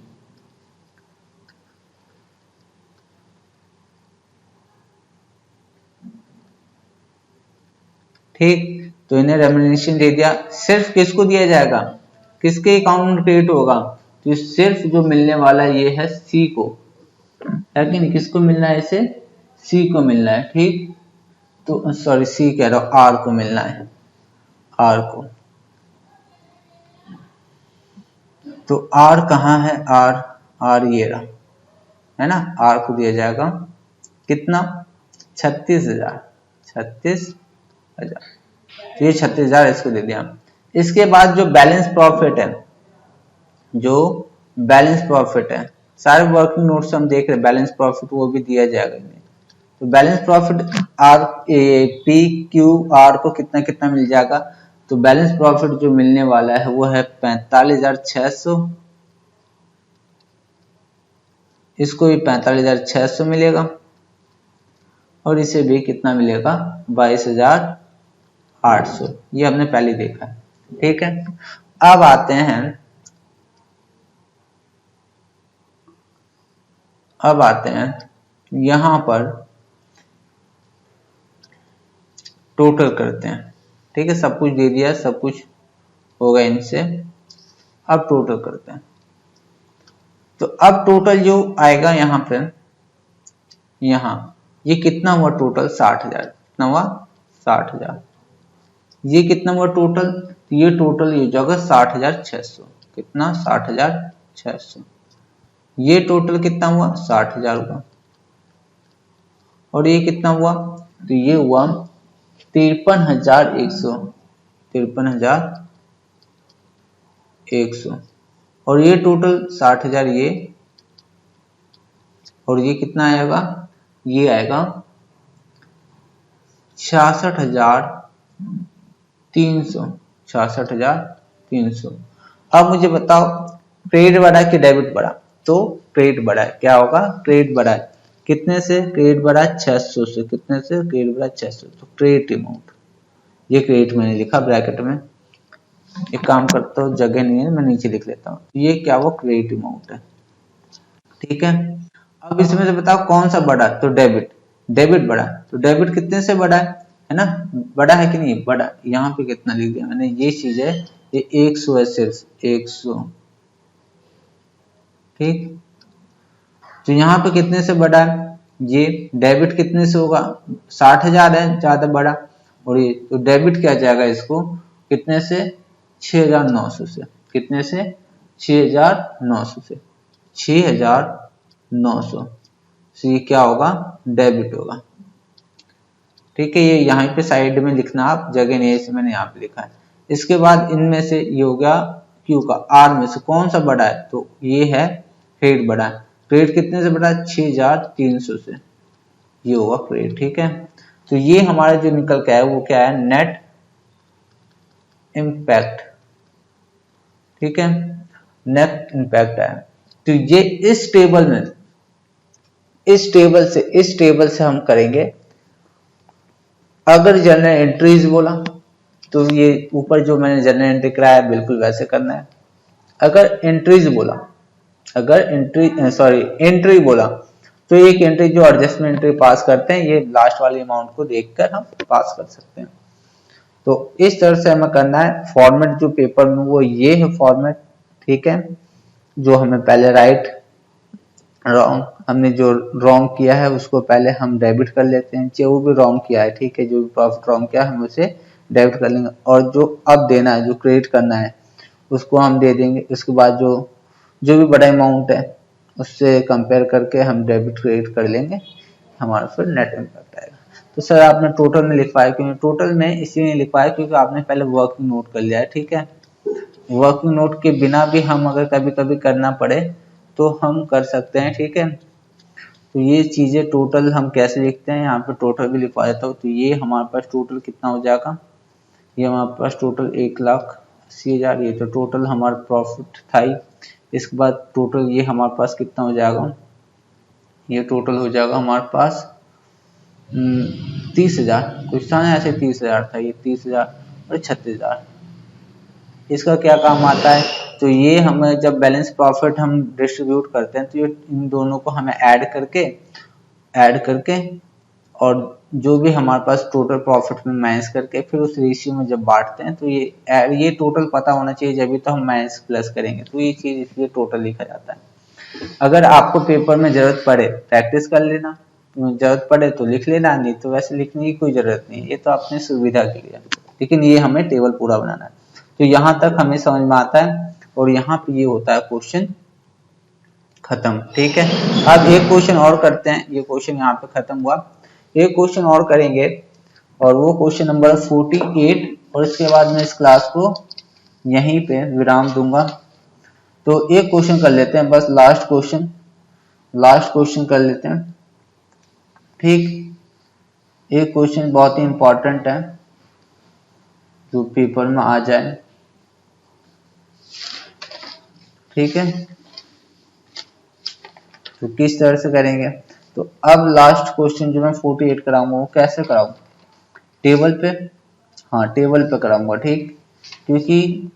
ठीक, तो इन्हें रेम्यूनरेशन दे दिया। सिर्फ किसको दिया जाएगा, किसके अकाउंट में क्रेडिट होगा, तो सिर्फ जो मिलने वाला ये है सी को, है कि नहीं, किसको मिलना है, इसे सी को मिलना है। ठीक, तो सॉरी सी कह रहा हूं, आर को मिलना है, आर को। तो आर कहाँ है, आर, आर ये रहा, है ना, आर को दिया जाएगा कितना, 36,000, 36,000। तो ये 36,000 इसको दे दिया। इसके बाद जो बैलेंस प्रॉफिट है, जो बैलेंस प्रॉफिट है, सारे वर्किंग नोट्स हम देख रहे हैं, बैलेंस प्रॉफिट वो भी दिया जाएगा इन्हें। तो balance profit R P Q are को कितना कितना मिल जाएगा। तो बैलेंस प्रॉफिट जो मिलने वाला है वो है 45,600, इसको भी 45,600 मिलेगा, और इसे भी कितना मिलेगा, 22,800। ये हमने पहले देखा है। ठीक है, अब आते हैं यहां पर टोटल करते हैं। ठीक है, सब कुछ दे दिया, सब कुछ होगा इनसे, अब टोटल करते हैं। तो अब टोटल जो आएगा यहाँ पे, यहाँ ये कितना हुआ टोटल, 60,000, कितना हुआ, 60,000। ये कितना हुआ टोटल, तो ये टोटल ये हो जाएगा 60,600, कितना, 60,600। ये टोटल कितना हुआ, 60,000 हुआ, और ये कितना हुआ, तो ये हुआ 53,100, 53,100, और ये टोटल 60,000 ये, और ये कितना आएगा, ये आएगा 66,300, 66,300। अब मुझे बताओ क्रेडिट बढ़ा कि डेबिट बढ़ा, तो क्रेडिट बढ़ा है, क्या होगा क्रेडिट बढ़ा है, कितने से क्रेडिट बढ़ा 600 से, कितने से क्रेडिट बढ़ा 600, तो क्रेडिट अमाउंट, ये क्रेडिट मैंने लिखा ब्रैकेट में, एक काम करता हूँ जगह नहीं है मैं नीचे लिख लेता हूँ, ये क्या वो क्रेडिट अमाउंट है, ठीक है। अब इसमें से बताओ कौन सा बढ़ा, तो डेबिट, डेबिट बढ़ा, तो डेबिट कितने से बढ़ा है ना, बढ़ा है कि नहीं बढ़ा, यहाँ पे कितना लिख दिया मैंने, ये चीज है, ये 100 है, सिर्फ 100, ठीक। तो यहाँ पे कितने से बढ़ा है, ये डेबिट कितने से होगा, 60,000 है ज्यादा बढ़ा, और ये तो डेबिट क्या जाएगा इसको कितने से 6,900 से, कितने से 6,900 से, 6,900 से ये क्या होगा डेबिट होगा, ठीक है। ये यहाँ पे साइड में लिखना, आप जगह नहीं है इसे मैंने यहाँ पे लिखा है। इसके बाद इनमें से ये हो गया क्यू का, आर में से कौन सा बड़ा है, तो ये है क्रेडिट बड़ा है, क्रेडिट कितने से बड़ा है 6,300 से, ये होगा क्रेडिट, ठीक है। तो ये हमारा जो निकल के आया वो क्या है नेट इम्पैक्ट, ठीक है, नेट इम्पैक्ट है। तो ये इस टेबल में, इस टेबल से हम करेंगे, अगर जनरल एंट्रीज बोला तो ये ऊपर जो मैंने जनरल एंट्री कराया बिल्कुल वैसे करना है, अगर एंट्रीज बोला, अगर एंट्री बोला तो एक एंट्री जो एडजस्टमेंट एंट्री पास करते हैं, ये लास्ट वाले अमाउंट को देखकर हम पास कर सकते हैं। तो इस तरह से हमें करना है, फॉर्मेट जो पेपर में वो ये है फॉर्मेट, ठीक है, जो हमें पहले राइट रॉन्ग, हमने जो रॉन्ग किया है उसको पहले हम डेबिट कर लेते हैं, जो भी रॉन्ग किया है, ठीक है, जो भी प्रॉफिट रॉन्ग किया है हम उसे डेबिट कर लेंगे, और जो अब देना है जो क्रेडिट करना है उसको हम दे देंगे। उसके बाद जो जो भी बड़ा अमाउंट है उससे कंपेयर करके हम डेबिट क्रेडिट कर लेंगे, हमारा फिर नेट इम्पैक्ट आएगा। तो सर आपने टोटल में लिखवाया, क्योंकि टोटल में इसलिए लिखवाया क्योंकि आपने पहले वर्किंग नोट कर लिया है, ठीक है। वर्किंग नोट के बिना भी हम अगर कभी कभी करना पड़े तो हम कर सकते हैं, ठीक है। तो ये चीजें टोटल हम कैसे लिखते हैं, यहाँ पे टोटल भी लिखवा देता हूँ। तो ये हमारे पास टोटल कितना हो जाएगा, ये हमारे पास टोटल 1,80,000, ये तो टोटल हमारा प्रॉफिट था ही। इसके बाद टोटल ये हमारे पास कितना हो जाएगा, ये टोटल हो जाएगा हमारे पास 30,000, कुछ था ना ऐसे 30,000 था, ये 30,000 और 36,000। इसका क्या काम आता है, तो ये हमें जब बैलेंस प्रॉफिट हम डिस्ट्रीब्यूट करते हैं तो ये इन दोनों को हमें ऐड करके और जो भी हमारे पास टोटल प्रॉफिट में माइनस करके फिर उस रेशियो में जब बांटते हैं तो ये टोटल पता होना चाहिए, जब भी तो हम माइनस प्लस करेंगे, तो ये चीज इसलिए टोटल लिखा जाता है। अगर आपको पेपर में जरूरत पड़े प्रैक्टिस कर लेना, जरूरत पड़े तो लिख लेना, नहीं तो वैसे लिखने की कोई जरूरत नहीं, ये तो अपनी सुविधा के लिए, लेकिन ये हमें टेबल पूरा बनाना है। तो यहाँ तक हमें समझ में आता है, और यहाँ पे ये होता है क्वेश्चन खत्म, ठीक है। अब एक क्वेश्चन और करते हैं, ये क्वेश्चन यहाँ पे खत्म हुआ, एक क्वेश्चन और करेंगे और वो क्वेश्चन नंबर 48, और इसके बाद मैं इस क्लास को यहीं पे विराम दूंगा। तो एक क्वेश्चन कर लेते हैं, बस लास्ट क्वेश्चन कर लेते हैं, ठीक। एक क्वेश्चन बहुत ही इंपॉर्टेंट है जो पेपर में आ जाए, ठीक है। तो किस तरह से करेंगे, तो अब लास्ट क्वेश्चन जो मैं 48 कराऊंगा वो कैसे कराऊंगा, टेबल पे, हाँ टेबल पे कराऊंगा, ठीक, क्योंकि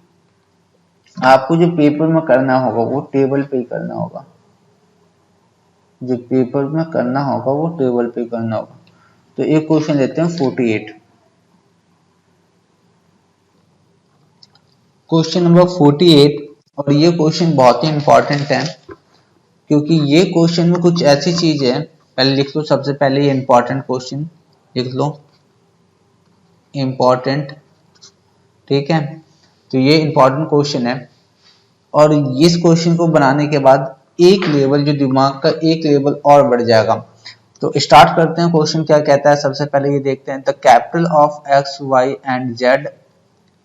आपको जो पेपर में करना होगा वो टेबल पे ही करना होगा, जो पेपर में करना होगा वो टेबल पे करना होगा। तो एक क्वेश्चन लेते हैं 48, क्वेश्चन नंबर 48, और ये क्वेश्चन बहुत ही इंपॉर्टेंट है, क्योंकि ये क्वेश्चन में कुछ ऐसी चीज है, पहले लिख लो, सबसे पहले ये इंपॉर्टेंट क्वेश्चन लिख लो, इंपॉर्टेंट, ठीक है। तो ये इंपॉर्टेंट क्वेश्चन है, और इस क्वेश्चन को बनाने के बाद एक लेवल, जो दिमाग का एक लेवल और बढ़ जाएगा। तो स्टार्ट करते हैं, क्वेश्चन क्या कहता है, सबसे पहले ये देखते हैं, the capital of X Y and Z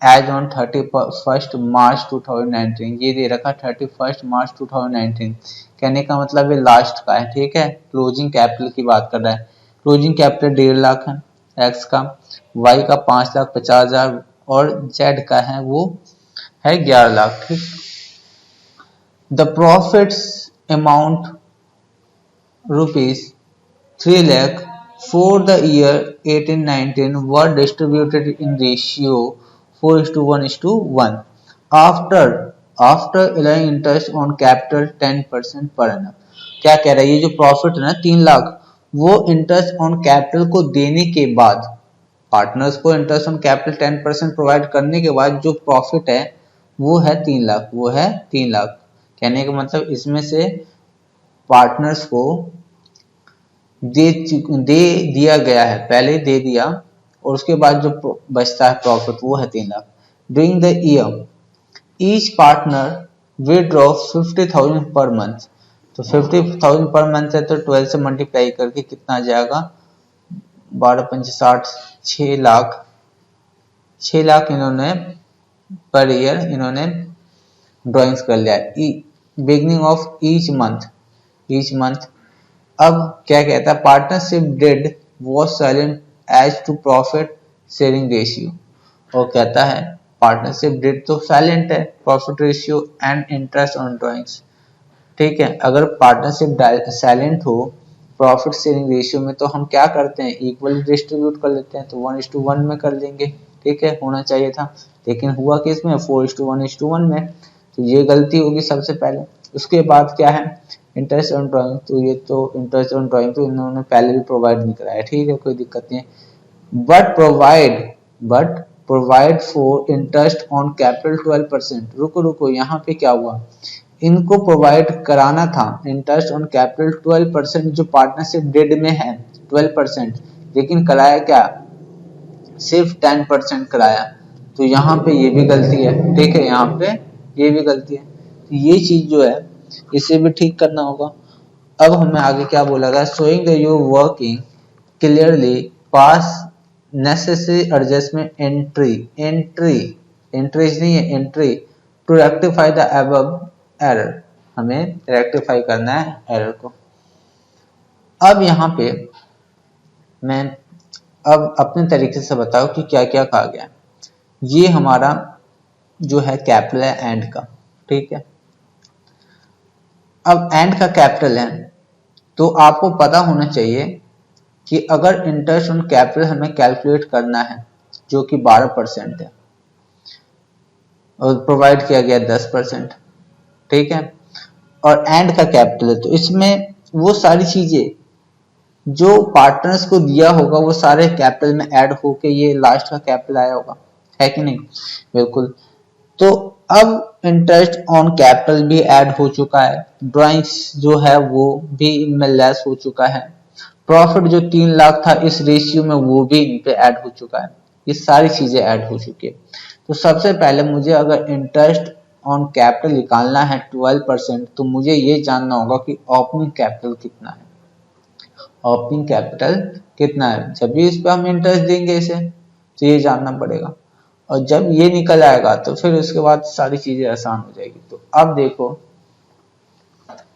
as on 31 March 2019, ये दे रखा 31 मार्च 2019, कहने का मतलब ये लास्ट का है, ठीक है। क्लोजिंग कैपिटल की बात कर रहा है, क्लोजिंग कैपिटल 1.5 लाख है एक्स का, वाई का 5,50,000 और जेड का है वो है 11 लाख। ठीक, the profits amount rupees 3 lakh for the year 1819 were distributed in ratio 4:1:1 after after allowing interest on capital 10% per annum। क्या कह रहा है, ये जो प्रॉफिट है ना 3 लाख, वो इंटरेस्ट ऑन कैपिटल को देने के बाद, पार्टनर्स को इंटरेस्ट ऑन कैपिटल 10% प्रोवाइड करने के बाद जो प्रॉफिट है वो है 3 लाख, वो है 3 लाख। कहने का मतलब इसमें से पार्टनर्स को दे दिया गया है, पहले दे दिया और उसके बाद जो बचता है प्रॉफिट वो है 3 lakh. During the year each partner withdraw 50,000 per month. तो 50,000 पर मंथ है तो 12 से मल्टीप्लाई करके कितना आ जाएगा, 12×5 = 60, 6 लाख। 6 लाख इन्होंने पर ईयर इन्होंने ड्रॉइंग्स कर लिया। Beginning of each month. अब क्या कहता है, partnership deed was silent as to profit sharing ratio. और कहता है पार्टनरशिप डेड तो साइलेंट है, profit ratio and interest on drawings. ठीक है, अगर पार्टनरशिप साइलेंट हो प्रॉफिट शेयरिंग रेशियो में तो हम क्या करते हैं, इक्वली डिस्ट्रीब्यूट कर लेते हैं, तो 1:1 में कर देंगे। ठीक है, होना चाहिए था, लेकिन हुआ किस में, 4:1:1 में। तो ये गलती होगी सबसे पहले। उसके बाद क्या है, इंटरेस्ट ऑन ड्राइंग, तो ये तो इंटरेस्ट ऑन ड्राइंग तो इन्होंने पहले भी प्रोवाइड नहीं कराया। ठीक है, कोई दिक्कत नहीं है। But provide for interest on capital 12%। रुको यहाँ पे क्या हुआ, इनको प्रोवाइड कराना था इंटरेस्ट ऑन कैपिटल 12%, जो पार्टनरशिप डेड में है 12%, लेकिन कराया क्या, सिर्फ 10% कराया। तो यहाँ पे ये भी गलती है। ठीक है, यहाँ पे ये भी गलती है, तो ये चीज जो है इसे भी ठीक करना होगा। अब हमें आगे क्या बोला गया, showing the your working clearly pass necessary adjustment entries नहीं है, entry to rectify the above error. हमें रेक्टिफाई करना है एरर को। अब यहाँ पे मैं अब अपने तरीके से बताओ कि क्या क्या कहा गया। ये हमारा जो है कैपिटल है एंड का। ठीक है, अब एंड का कैपिटल है तो आपको पता होना चाहिए कि अगर इंटरेस्ट ऑन कैपिटल हमें कैलकुलेट करना है जो कि 12% है और प्रोवाइड किया गया 10%। ठीक है, और एंड का कैपिटल है तो इसमें वो सारी चीजें जो पार्टनर्स को दिया होगा वो सारे कैपिटल में ऐड होके ये लास्ट का कैपिटल आया होगा, है कि नहीं, बिल्कुल। तो अब इंटरेस्ट ऑन कैपिटल भी ऐड हो चुका है, ड्राइंग्स जो है वो भी इनमें लेस हो चुका है, प्रॉफिट जो 3 लाख था इस रेशियो में वो भी इन पे ऐड हो चुका है, ये सारी चीजें ऐड हो चुकी है। तो सबसे पहले मुझे अगर इंटरेस्ट ऑन कैपिटल निकालना है 12%, तो मुझे ये जानना होगा कि ओपनिंग कैपिटल कितना है। ओपनिंग कैपिटल कितना है, जब भी इस पर हम इंटरेस्ट देंगे इसे, तो ये जानना पड़ेगा। और जब ये निकल आएगा तो फिर उसके बाद सारी चीजें आसान हो जाएगी। तो अब देखो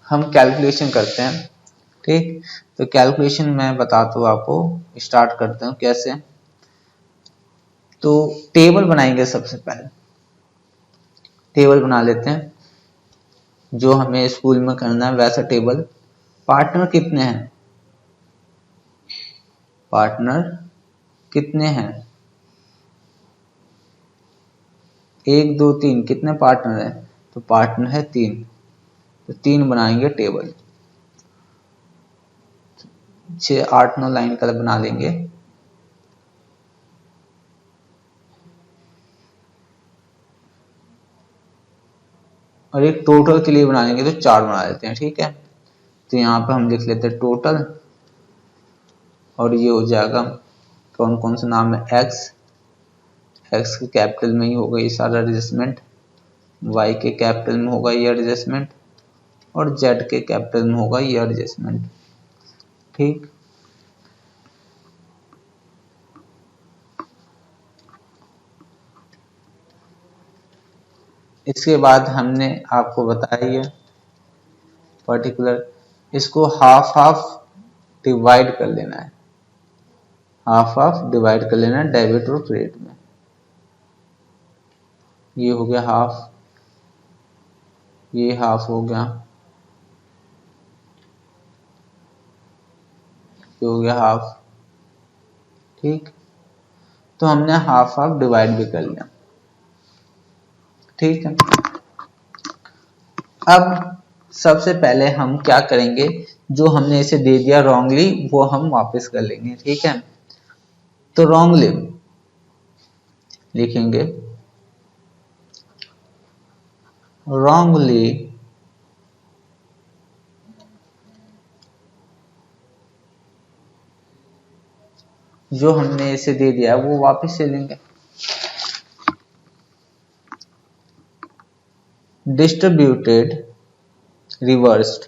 हम कैलकुलेशन करते हैं। ठीक, तो कैलकुलेशन मैं बताता हूँ आपको, स्टार्ट करते हूँ कैसे। तो टेबल बनाएंगे, सबसे पहले टेबल बना लेते हैं जो हमें स्कूल में करना है वैसा टेबल। पार्टनर कितने हैं, पार्टनर कितने हैं, 1 2 3, कितने पार्टनर हैं, तो पार्टनर है 3, तो 3 बनाएंगे टेबल। 6 8 9 लाइन का बना लेंगे। और एक टोटल के लिए बना लेंगे तो 4 बना लेते हैं। ठीक है, तो यहाँ पे हम लिख लेते हैं टोटल, और ये हो जाएगा कौन कौन सा नाम है, एक्स के कैपिटल में ही होगा ये सारा एडजस्टमेंट, वाई के कैपिटल में होगा ये एडजस्टमेंट, और जेड के कैपिटल में होगा ये एडजस्टमेंट। ठीक, इसके बाद हमने आपको बताया ये पर्टिकुलर, इसको हाफ हाफ डिवाइड कर लेना है, हाफ हाफ डिवाइड कर लेना है डेबिट और क्रेडिट में। ये हो गया हाफ, ये हाफ हो गया, ये हो गया हाफ। ठीक, तो हमने हाफ हाफ डिवाइड भी कर लिया। ठीक है, अब सबसे पहले हम क्या करेंगे, जो हमने इसे दे दिया रॉन्गली वो हम वापस कर लेंगे। ठीक है, तो रॉन्गली लिखेंगे, रॉन्गली जो हमने इसे दे दिया वो वापस ले लेंगे। Distributed reversed,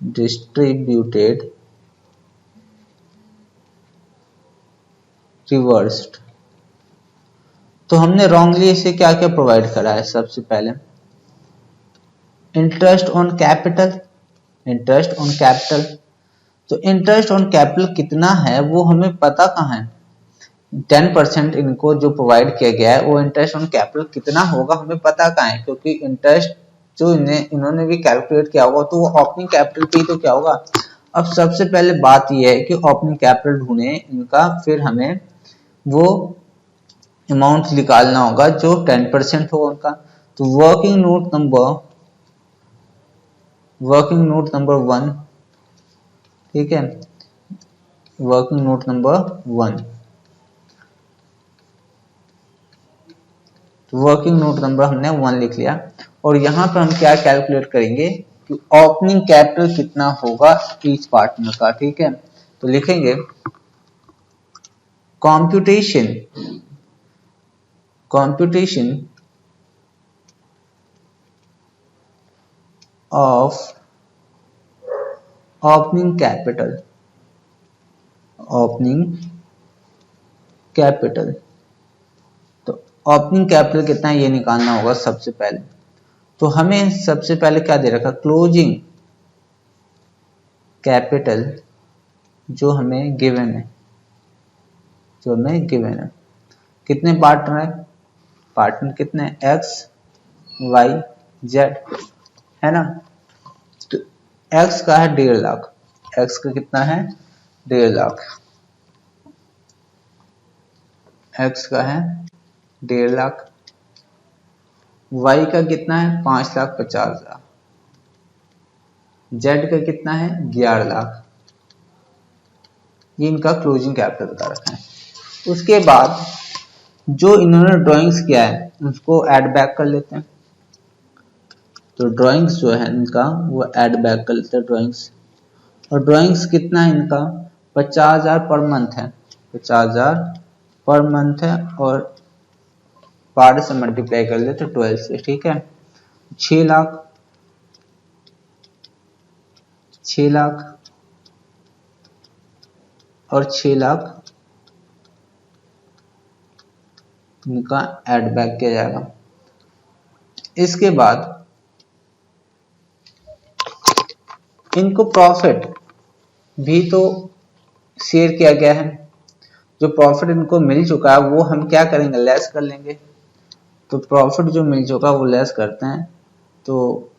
distributed reversed. तो हमने रॉन्गली इसे क्या क्या प्रोवाइड करा है, सबसे पहले interest on capital, interest on capital. तो इंटरेस्ट ऑन कैपिटल कितना है वो हमें पता कहाँ है, 10% इनको जो प्रोवाइड किया गया है वो इंटरेस्ट ऑन कैपिटल कितना होगा हमें पता कहाँ है, क्योंकि इंटरेस्ट जो इन्होंने भी कैलकुलेट किया होगा तो वो ओपनिंग कैपिटल पे तो क्या होगा। अब सबसे पहले बात यह है कि ओपनिंग कैपिटल ढूंढे इनका, फिर हमें वो अमाउंट निकालना होगा जो 10% होगा उनका। तो वर्किंग नोट नंबर 1, ठीक है, वर्किंग नोट नंबर 1, तो वर्किंग नोट नंबर हमने 1 लिख लिया। और यहाँ पर हम क्या कैलकुलेट करेंगे कि ओपनिंग कैपिटल कितना होगा ईच पार्टनर का। ठीक है, तो लिखेंगे computation, computation of opening capital, opening capital. तो ओपनिंग कैपिटल कितना है ये निकालना होगा सबसे पहले। तो हमें सबसे पहले क्या दे रखा, क्लोजिंग कैपिटल जो हमें गिवन है, जो हमें गिवन है। कितने पार्टनर है, पार्टनर कितने हैं, एक्स वाई जेड, है ना। तो एक्स का है 1.5 लाख, एक्स का कितना है 1.5 लाख, एक्स का है 1.5 लाख, वाई का कितना है 5,50,000, जेड का कितना है 11 लाख। ये इनका क्लोजिंग कैपिटल बता रखा है। उसके बाद जो इन्होंने ड्राइंग्स किया है उसको ऐड बैक कर लेते हैं। तो ड्राइंग्स जो है इनका वो ऐड बैक कर लेते हैं ड्राइंग्स। और ड्राइंग्स कितना है इनका 50,000 पर मंथ है, 50,000 पर मंथ है, और 12 से मल्टीप्लाई कर लेते 12 से। ठीक है, 6 लाख, 6 लाख और 6 लाख इनका ऐड बैक किया जाएगा। इसके बाद इनको प्रॉफिट भी तो शेयर किया गया है, जो प्रॉफिट इनको मिल चुका है वो हम क्या करेंगे, लेस कर लेंगे। तो प्रॉफिट जो मिल चुका है वो लेस करते हैं, तो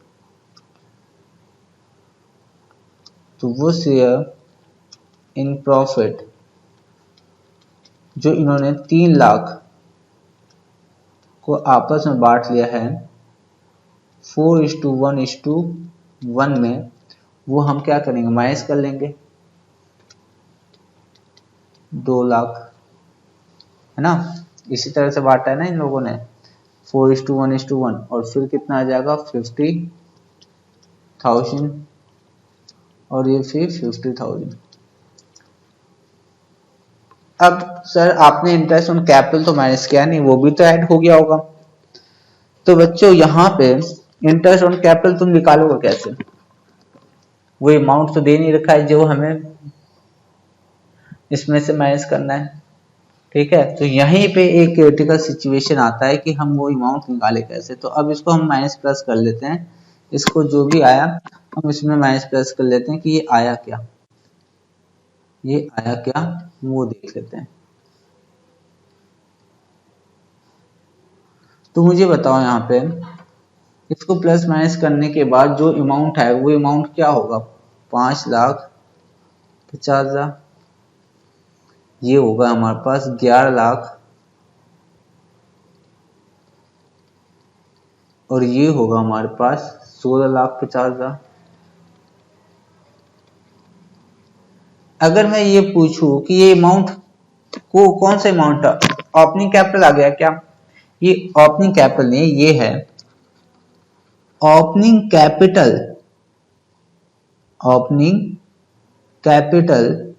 वो शेयर इन प्रॉफिट जो इन्होंने 3 लाख को आपस में बांट लिया है 4:1:1 में, वो हम क्या करेंगे, माइनस कर लेंगे 2 लाख, है ना। इसी तरह से बांटा है ना इन लोगों ने 4:1:1, और फिर कितना आ जाएगा 50,000, और ये फिर 50,000। अब सर आपने इंटरेस्ट ऑन कैपिटल तो माइनस किया नहीं, वो भी तो ऐड हो गया होगा। तो बच्चों यहाँ पे इंटरेस्ट ऑन कैपिटल तुम निकालोगे कैसे, वो अमाउंट तो दे नहीं रखा है जो हमें इसमें से माइनस करना है। ठीक है, तो यहीं पे एक क्रिटिकल सिचुएशन आता है कि हम वो अमाउंट निकाले कैसे। तो अब इसको हम माइनस प्लस कर लेते हैं, इसको जो भी आया हम इसमें माइनस प्लस कर लेते हैं कि ये आया क्या, ये आया क्या वो देख लेते हैं। तो मुझे बताओ यहाँ पे इसको प्लस माइनस करने के बाद जो अमाउंट है वो अमाउंट क्या होगा, 5,50,000। ये होगा हमारे पास 11,00,000 और ये होगा हमारे पास 16,50,000। अगर मैं ये पूछूं कि ये अमाउंट को कौन सा अमाउंट है, ओपनिंग कैपिटल आ गया क्या, ये ओपनिंग कैपिटल नहीं, ये है opening capital, opening capital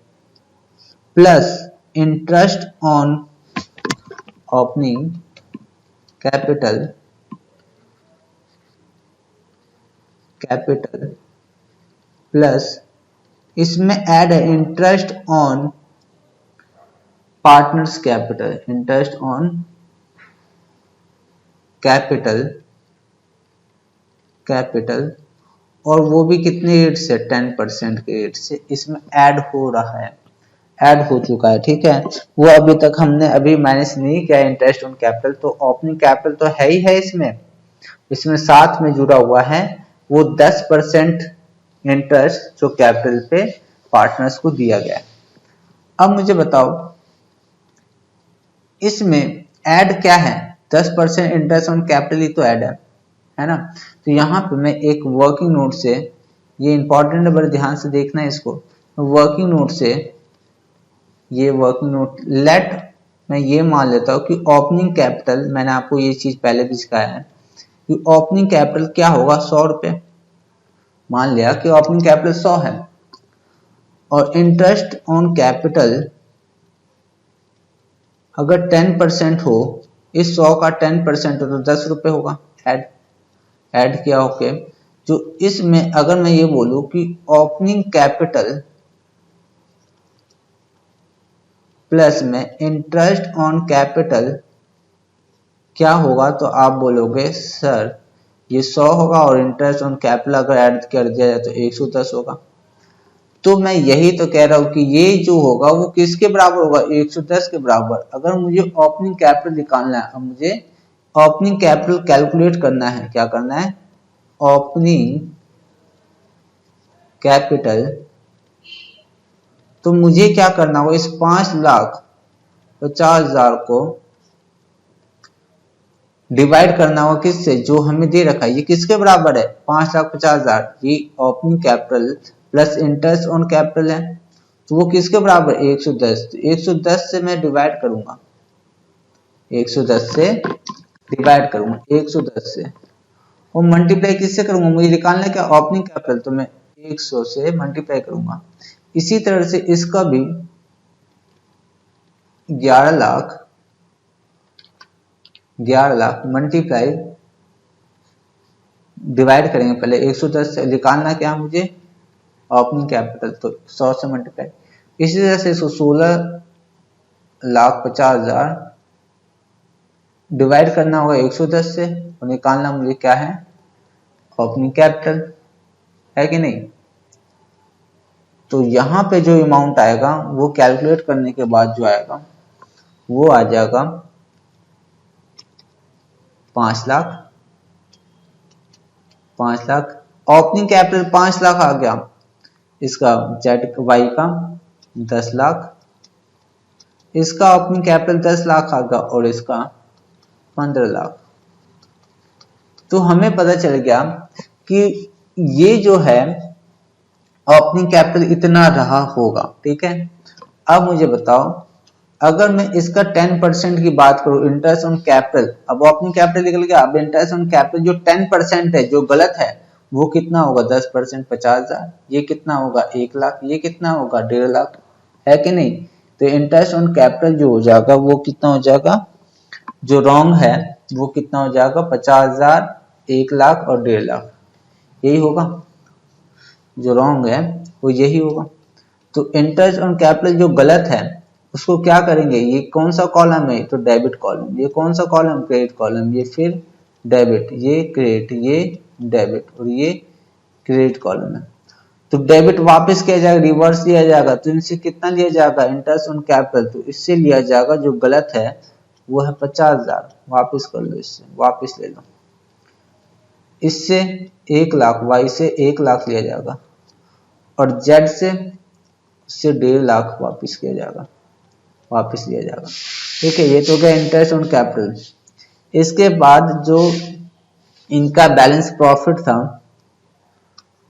plus interest on opening capital plus इसमें ऐड है interest on partners capital, interest on capital और वो भी कितने रेट से, 10% के रेट से इसमें ऐड हो रहा है, ऐड हो चुका है, ठीक है। वो अभी तक हमने अभी माइनस नहीं किया इंटरेस्ट ऑन कैपिटल, तो ओपनिंग कैपिटल तो है ही है इसमें साथ में जुड़ा हुआ है वो 10% इंटरेस्ट जो कैपिटल पे पार्टनर्स को दिया गया है। अब मुझे बताओ इसमें ऐड क्या है, 10% इंटरेस्ट ऑन कैपिटल ही तो ऐड है ना। तो यहाँ पे मैं एक वर्किंग नोट से, ये इंपॉर्टेंट है, बड़े ध्यान से देखना है इसको, वर्किंग नोट से, ये वर्किंग नोट लेट मैं ये मान लेता हूँ कि ओपनिंग कैपिटल, मैंने आपको ये चीज पहले भी सिखाया है कि ओपनिंग कैपिटल क्या होगा, 100 रुपए। मान लिया कि ओपनिंग कैपिटल 100 है और इंटरेस्ट ऑन कैपिटल अगर 10% हो, इस 100 का 10% हो तो 10 रुपए होगा, ऐड किया होके। जो इसमें अगर मैं ये बोलूं कि ओपनिंग कैपिटल प्लस में इंटरेस्ट ऑन कैपिटल क्या होगा, तो आप बोलोगे सर ये 100 होगा और इंटरेस्ट ऑन कैपिटल अगर ऐड कर दिया जाए तो 110 होगा। तो मैं यही तो कह रहा हूं कि ये जो होगा वो किसके बराबर होगा, 110 के बराबर। अगर मुझे ओपनिंग कैपिटल निकालना है, अब मुझे ओपनिंग कैपिटल कैलकुलेट करना है, क्या करना है, ओपनिंग कैपिटल, तो मुझे क्या करना होगा, इस 5,50,000 को डिवाइड करना होगा किससे, जो हमें दे रखा है, ये किसके बराबर है, 5,50,000, ये opening capital plus interest on capital है, तो वो किसके बराबर, 110। तो 110 से मैं डिवाइड करूंगा, 110 से डिवाइड करूंगा, 110 से, और मल्टीप्लाई किससे करूंगा, मुझे निकालना है क्या, ओपनिंग कैपिटल, तो मैं 100 से मल्टीप्लाई करूंगा। इसी तरह से इसका भी 11,00,000 मल्टीप्लाई डिवाइड करेंगे, पहले 110 से निकालना क्या मुझे, ओपनिंग कैपिटल, तो 100 से मल्टीप्लाई। इसी तरह से इसको 16,50,000 डिवाइड करना होगा 110 से और निकालना मुझे क्या है, ओपनिंग कैपिटल, है कि नहीं। तो यहाँ पे जो अमाउंट आएगा वो कैलकुलेट करने के बाद जो आएगा वो आ जाएगा 5,00,000। ओपनिंग कैपिटल 5,00,000 आ गया, इसका जेड वाई का 10,00,000, इसका ओपनिंग कैपिटल 10,00,000 आ गया और इसका 15,00,000। तो हमें पता चल गया कि ये जो है ओपनिंग कैपिटल इतना रहा होगा, ठीक है। अब मुझे बताओ अगर मैं इसका 10% की बात करूं, इंटरेस्ट ऑन कैपिटल, अब ओपनिंग कैपिटल निकल गया, अब इंटरेस्ट ऑन कैपिटल जो 10% है, जो गलत है, वो कितना होगा, 10% 50,000, ये कितना होगा 1,00,000, ये कितना होगा 1,50,000, है कि नहीं। तो इंटरेस्ट ऑन कैपिटल जो हो जाएगा वो कितना हो जाएगा, जो रॉन्ग है वो कितना हो जाएगा, 50,000, 1,00,000 और 1,50,000, यही होगा। जो रॉन्ग है वो यही होगा। तो इंटरेस्ट ऑन कैपिटल जो गलत है उसको क्या करेंगे, ये कौन सा कॉलम है, तो डेबिट कॉलम, ये कौन सा कॉलम, क्रेडिट कॉलम, ये फिर डेबिट, ये क्रेडिट, ये डेबिट और ये क्रेडिट कॉलम है। तो डेबिट वापस किया जाएगा, रिवर्स लिया जाएगा, तो इनसे कितना लिया जाएगा, इंटरेस्ट ऑन कैपिटल, तो इससे लिया जाएगा जो गलत है वो है 50,000, वापस कर लो, इससे वापस ले लो, इससे 1 लाख, वाई से 1 लाख लिया जाएगा और जेड से उससे 1.5 लाख वापस किया जाएगा, वापस लिया जाएगा। ठीक है, ये तो क्या इंटरेस्ट ऑन कैपिटल। इसके बाद जो इनका बैलेंस प्रॉफिट था,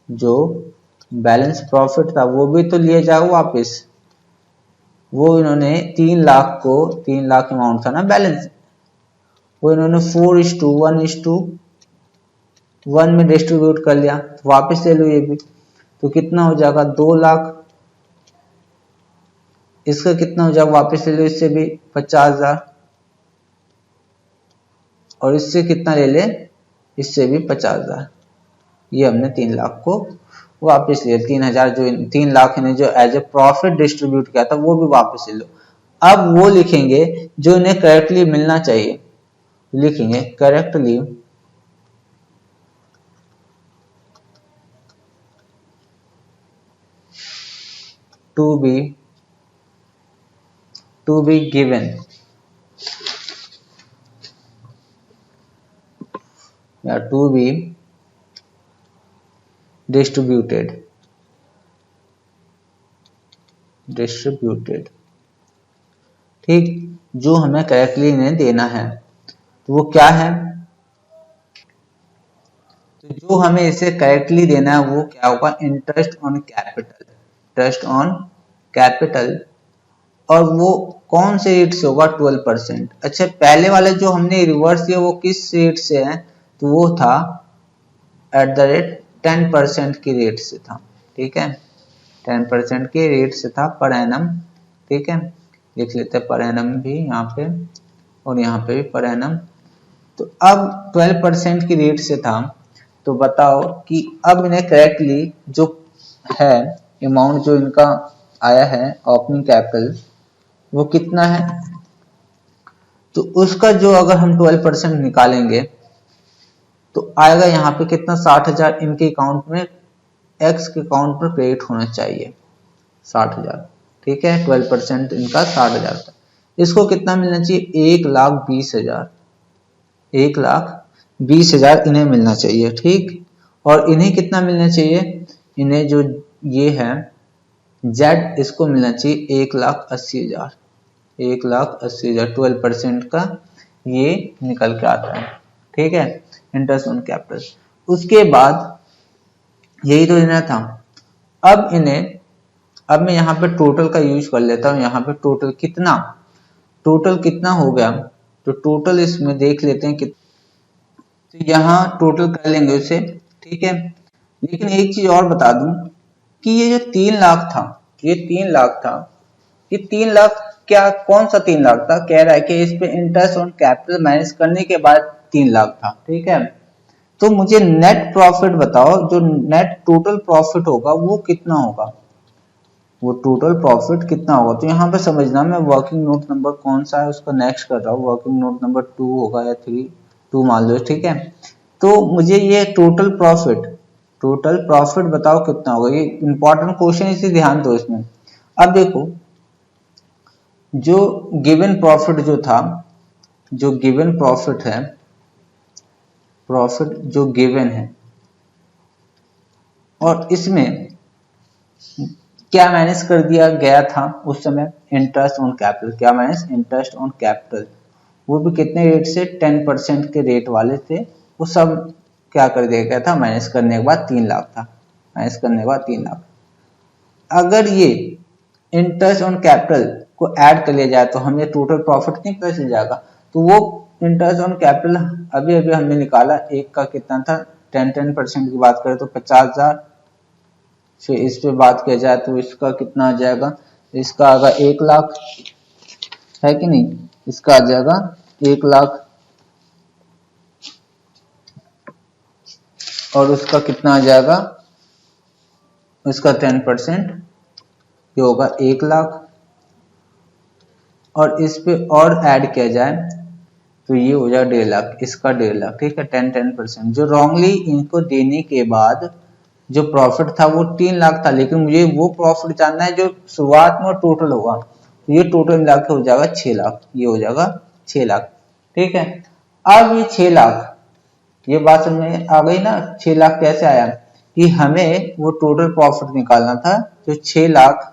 जो बैलेंस प्रॉफिट था वो भी तो लिया जाएगा वापस। वो इन्होंने 3 लाख को, 3 लाख अमाउंट था ना बैलेंस, वो इन्होंने 4:1:1 में डिस्ट्रीब्यूट कर लिया, तो वापस ले लो ये भी। तो कितना हो जाएगा 2 लाख, इसका कितना हो जाएगा वापस ले लो, इससे भी 50,000 और इससे कितना ले ले, इससे भी 50,000। ये हमने 3 लाख को वापस लिया, 3,000 जो 3 लाख ने जो एज ए प्रॉफिट डिस्ट्रीब्यूट किया था वो भी वापस ले लो। अब वो लिखेंगे जो इन्हें करेक्टली मिलना चाहिए, लिखेंगे करेक्टली टू बी गिवन या टू बी डिस्ट्रीब्यूटेड, ठीक, जो हमें करेक्टली इन्हें देना है। तो वो क्या है, तो जो हमें इसे करेक्टली देना है वो क्या होगा, interest on capital, interest on capital. और वो कौन से रेट से होगा, 12%। अच्छा, पहले वाले जो हमने रिवर्स दिया वो किस रेट से है, तो वो था एट द रेट 10% की रेट से था। ठीक है, 10% के रेट से था पर एनम। ठीक है, लिख लेते हैं पर एनम भी यहाँ पे और यहाँ पे भी पर एनम। तो अब 12% की रेट से था, तो बताओ कि अब इन्हें करेक्टली जो है अमाउंट जो इनका आया है ओपनिंग कैपिटल वो कितना है, तो उसका जो अगर हम 12% निकालेंगे तो आएगा यहाँ पे कितना, 60,000 इनके अकाउंट में, एक्स के अकाउंट पर क्रेडिट होना चाहिए 60,000। ठीक है, 12% इनका 60,000 था, इसको कितना मिलना चाहिए, 1,20,000, 1,20,000 इन्हें मिलना चाहिए। ठीक, और इन्हें कितना मिलना चाहिए, इन्हें जो ये है जेड, इसको मिलना चाहिए 1,80,000, 1,80,000 12% का ये निकल के आता है। ठीक है, इंटरेस्ट ऑन कैपिटल। उसके बाद यही तो लेना था। अब इन्हें, अब मैं यहाँ पे टोटल का यूज कर लेता हूँ, यहाँ पे टोटल कितना हो गया, तो टोटल इसमें देख लेते हैं कि, तो यहाँ टोटल कर लेंगे उसे। ठीक है, लेकिन एक चीज और बता दूं कि ये जो 3 लाख था, ये 3 लाख था, ये 3 लाख क्या, कौन सा 3 लाख था, कह रहा है कि इस पे इंटरेस्ट ऑन कैपिटल माइनस करने के बाद 3 लाख था। ठीक है, तो मुझे नेट प्रॉफिट बताओ, जो नेट टोटल प्रॉफिट होगा वो कितना होगा, वो टोटल प्रॉफिट कितना होगा। तो यहाँ पे समझना, मैं वर्किंग नोट नंबर कौन सा है उसको नेक्स्ट कर रहा हूँ, वर्किंग नोट नंबर 2 होगा या 3, 2 मान लो। ठीक है, तो मुझे ये टोटल प्रॉफिट बताओ कितना होगा, ये इंपॉर्टेंट क्वेश्चन, इसे ध्यान दो इसमें। अब देखो, जो गिवन प्रॉफिट जो था, जो गिवन प्रॉफिट है, प्रॉफिट जो गिवन है, और इसमें क्या माइनस कर दिया गया था उस समय, इंटरेस्ट ऑन कैपिटल, क्या माइनस, इंटरेस्ट ऑन कैपिटल, वो भी कितने रेट से, 10% के रेट वाले थे, वो सब क्या कर दिया गया था, माइनस करने के बाद 3 लाख था, माइनस करने के बाद 3 लाख। अगर ये इंटरेस्ट ऑन कैपिटल को ऐड कर लिया जाए तो हमें टोटल प्रॉफिट नहीं पता चल जाएगा। तो वो इंटरेस्ट ऑन कैपिटल अभी अभी हमने निकाला, एक का कितना था, 10% की बात करें तो 50,000, फिर इस पे बात किया जाए तो इसका कितना आ जाएगा, इसका आएगा 1 लाख, है कि नहीं, इसका आ जाएगा 1 लाख, और उसका कितना आ जाएगा, उसका 10% ये होगा 1 लाख, और इस पे और ऐड किया जाए तो ये हो जाएगा 1.5 लाख, इसका 1.5 लाख। ठीक है, 10% जो रॉन्गली इनको देने के बाद जो प्रॉफिट था वो 3 लाख था, लेकिन मुझे वो प्रॉफिट जानना है जो शुरुआत में टोटल होगा, तो ये टोटल मिला के हो जाएगा 6 लाख, ये हो जाएगा 6 लाख। ठीक है, अब ये 6 लाख, ये बात समझ में आ गई ना। 6 लाख कैसे आया कि हमें वो टोटल प्रॉफिट निकालना था, जो 6 लाख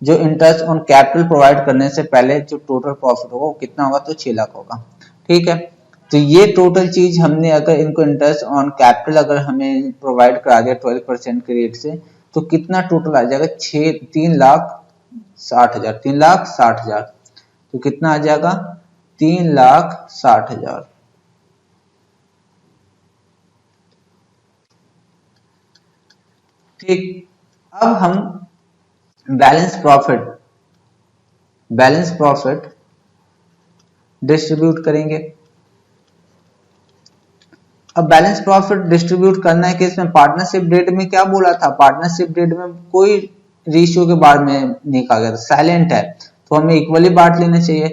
जो इंटरेस्ट ऑन कैपिटल प्रोवाइड करने से पहले जो टोटल प्रॉफिट होगा वो कितना होगा, तो 6 लाख होगा। ठीक है, तो ये टोटल चीज हमने अगर इनको इंटरेस्ट ऑन कैपिटल अगर हमें प्रोवाइड करा दिया 12% के रेट से, तो कितना टोटल आ जाएगा, 3,60,000, 3,60,000। तो कितना आ जाएगा, 3,60,000। ठीक, अब हम बैलेंस प्रॉफिट डिस्ट्रीब्यूट करेंगे। अब बैलेंस प्रॉफिट डिस्ट्रीब्यूट करना है कि इसमें पार्टनरशिप डेट में क्या बोला था, पार्टनरशिप डेट में कोई रेशियो के बारे में नहीं कहा गया था, साइलेंट है, तो हमें इक्वली बांट लेना चाहिए।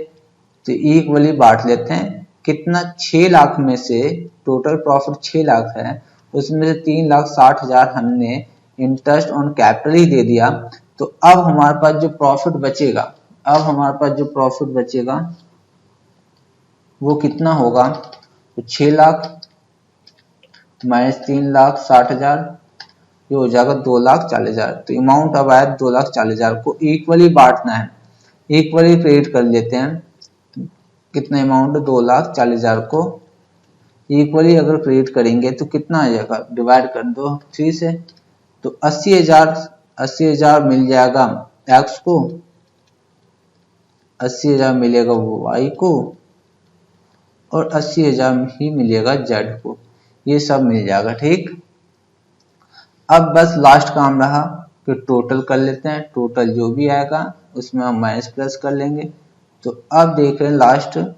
तो इक्वली बांट लेते हैं, कितना, 6 लाख में से टोटल प्रॉफिट 6 लाख है, उसमें से 3,60,000 हमने इंटरेस्ट ऑन कैपिटल ही दे दिया। तो अब हमारे पास जो प्रॉफिट बचेगा, वो कितना होगा, तो 6 लाख माइनस 3,60,000, ये हो जाएगा 2,40,000। तो अमाउंट अब आया 2,40,000 को इक्वली बांटना है, इक्वली क्रिएट कर लेते हैं। कितना अमाउंट, 2,40,000 को इक्वली अगर क्रिएट करेंगे तो कितना आ जाएगा, डिवाइड कर दो 3 से, तो 80,000 मिल जाएगा एक्स को, 80,000 मिलेगा वाई को, और 80,000 ही मिलेगा जेड को, ये सब मिल जाएगा। ठीक, अब बस लास्ट काम रहा कि टोटल कर लेते हैं, टोटल जो भी आएगा उसमें हम माइनस प्लस कर लेंगे। तो अब देख रहे हैं लास्ट जो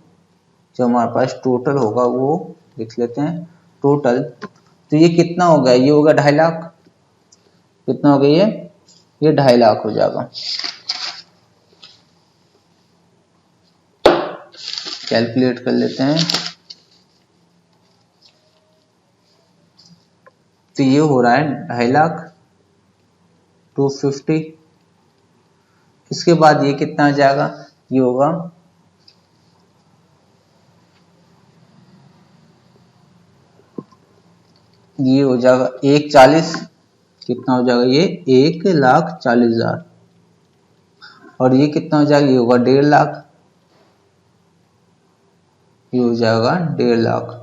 हमारे पास टोटल होगा वो लिख लेते हैं, टोटल। तो ये कितना हो गया, ये होगा 2.5 लाख। कितना हो गया, ये 2.5 लाख हो जाएगा। कैलकुलेट कर लेते हैं, तो ये हो रहा है 2.5 लाख 250। इसके बाद ये कितना आ जाएगा, ये होगा, ये हो जाएगा 1,40,000। कितना हो जाएगा, ये 1,40,000। और ये कितना हो जाएगा, ये होगा 1.5 लाख, ये हो जाएगा 1.5 लाख।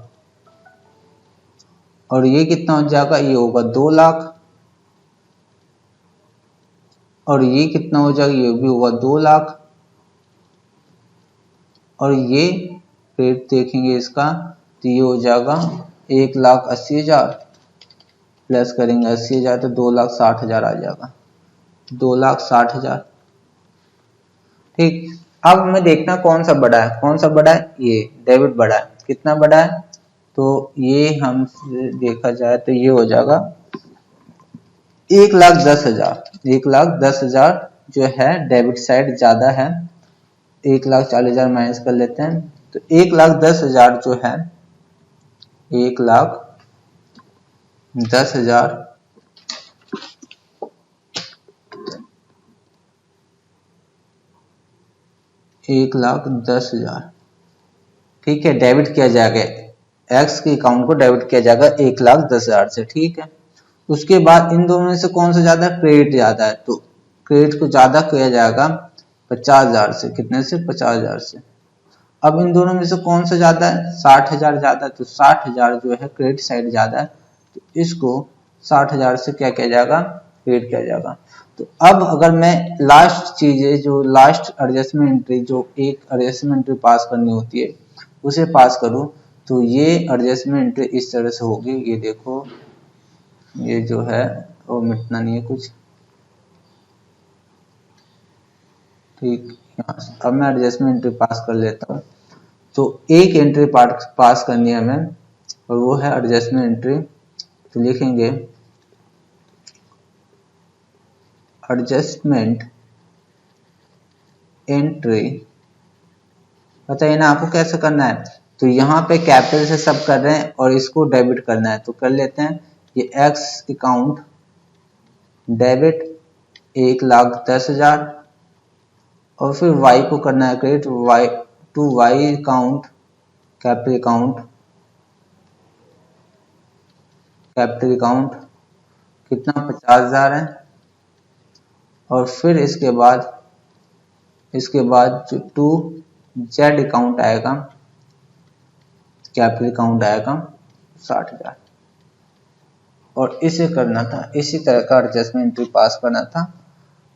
और ये कितना हो जाएगा, ये होगा 2 लाख। और ये कितना हो जाएगा, ये भी होगा 2 लाख। और ये रेट देखेंगे इसका, तो ये हो जाएगा 1,80,000 प्लस करेंगे 80,000 तो 2,60,000 आ जाएगा, 2,60,000। ठीक, अब हमें देखना कौन सा बड़ा है, कौन सा बड़ा है, ये डेबिट बड़ा है। कितना बड़ा है, तो ये हम देखा जाए तो ये हो जाएगा 1,10,000। 1,10,000 जो है डेबिट साइड ज्यादा है, 1,40,000 माइनस कर लेते हैं। तो 1,10,000 जो है, 1,10,000 1,10,000 ठीक है, डेबिट किया जाएगा, एक्स के अकाउंट को डेबिट किया जाएगा 1,10,000 से। ठीक है, उसके बाद इन दोनों में से कौन सा ज्यादा, क्रेडिट ज्यादा है, तो क्रेडिट को ज्यादा किया जाएगा 50,000 से। कितने से, 50,000 से। अब इन दोनों में से कौन सा ज्यादा है, 60,000 ज्यादा है, तो 60,000 जो है क्रेडिट साइड ज्यादा है, तो इसको 60,000 से क्या किया जाएगा, क्रेडिट किया जाएगा। तो अब अगर मैं लास्ट चीजें, जो लास्ट एडजस्टमेंट एंट्री, जो एक एडजस्टमेंट एंट्री पास करनी होती है उसे पास करूं, तो ये एडजस्टमेंट एंट्री इस तरह से होगी। ये देखो, ये जो है वो मिटना नहीं है कुछ। ठीक, अब मैं एडजस्टमेंट एंट्री पास कर लेता हूँ। तो एक एंट्री पास करनी है हमें, और वो है एडजस्टमेंट एंट्री। तो लिखेंगे एडजस्टमेंट एंट्री, बताइए ना आपको कैसे करना है। तो यहाँ पे कैपिटल से सब कर रहे हैं और इसको डेबिट करना है, तो कर लेते हैं। ये एक्स अकाउंट डेबिट 1,10,000, और फिर वाई को करना है credit, Y to Y account, capital account कितना 50,000 है। और फिर इसके बाद जो टू जेड अकाउंट आएगा, कैपिटल अकाउंट आएगा 60,000। और इसे करना था, इसी तरह का एडजस्टमेंट एंट्री पास करना था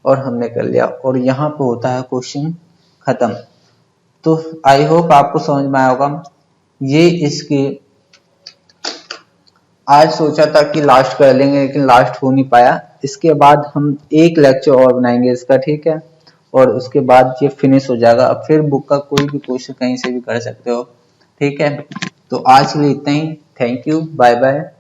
और हमने कर लिया। और यहाँ पे होता है क्वेश्चन खत्म। तो आई होप आपको समझ में आया होगा। ये इसके आज सोचा था कि लास्ट कर लेंगे, लेकिन लास्ट हो नहीं पाया। इसके बाद हम एक लेक्चर और बनाएंगे इसका, ठीक है, और उसके बाद ये फिनिश हो जाएगा। अब फिर बुक का कोई भी क्वेश्चन कहीं से भी कर सकते हो, ठीक है। तो आज के लिए इतना ही। Thank you, bye bye.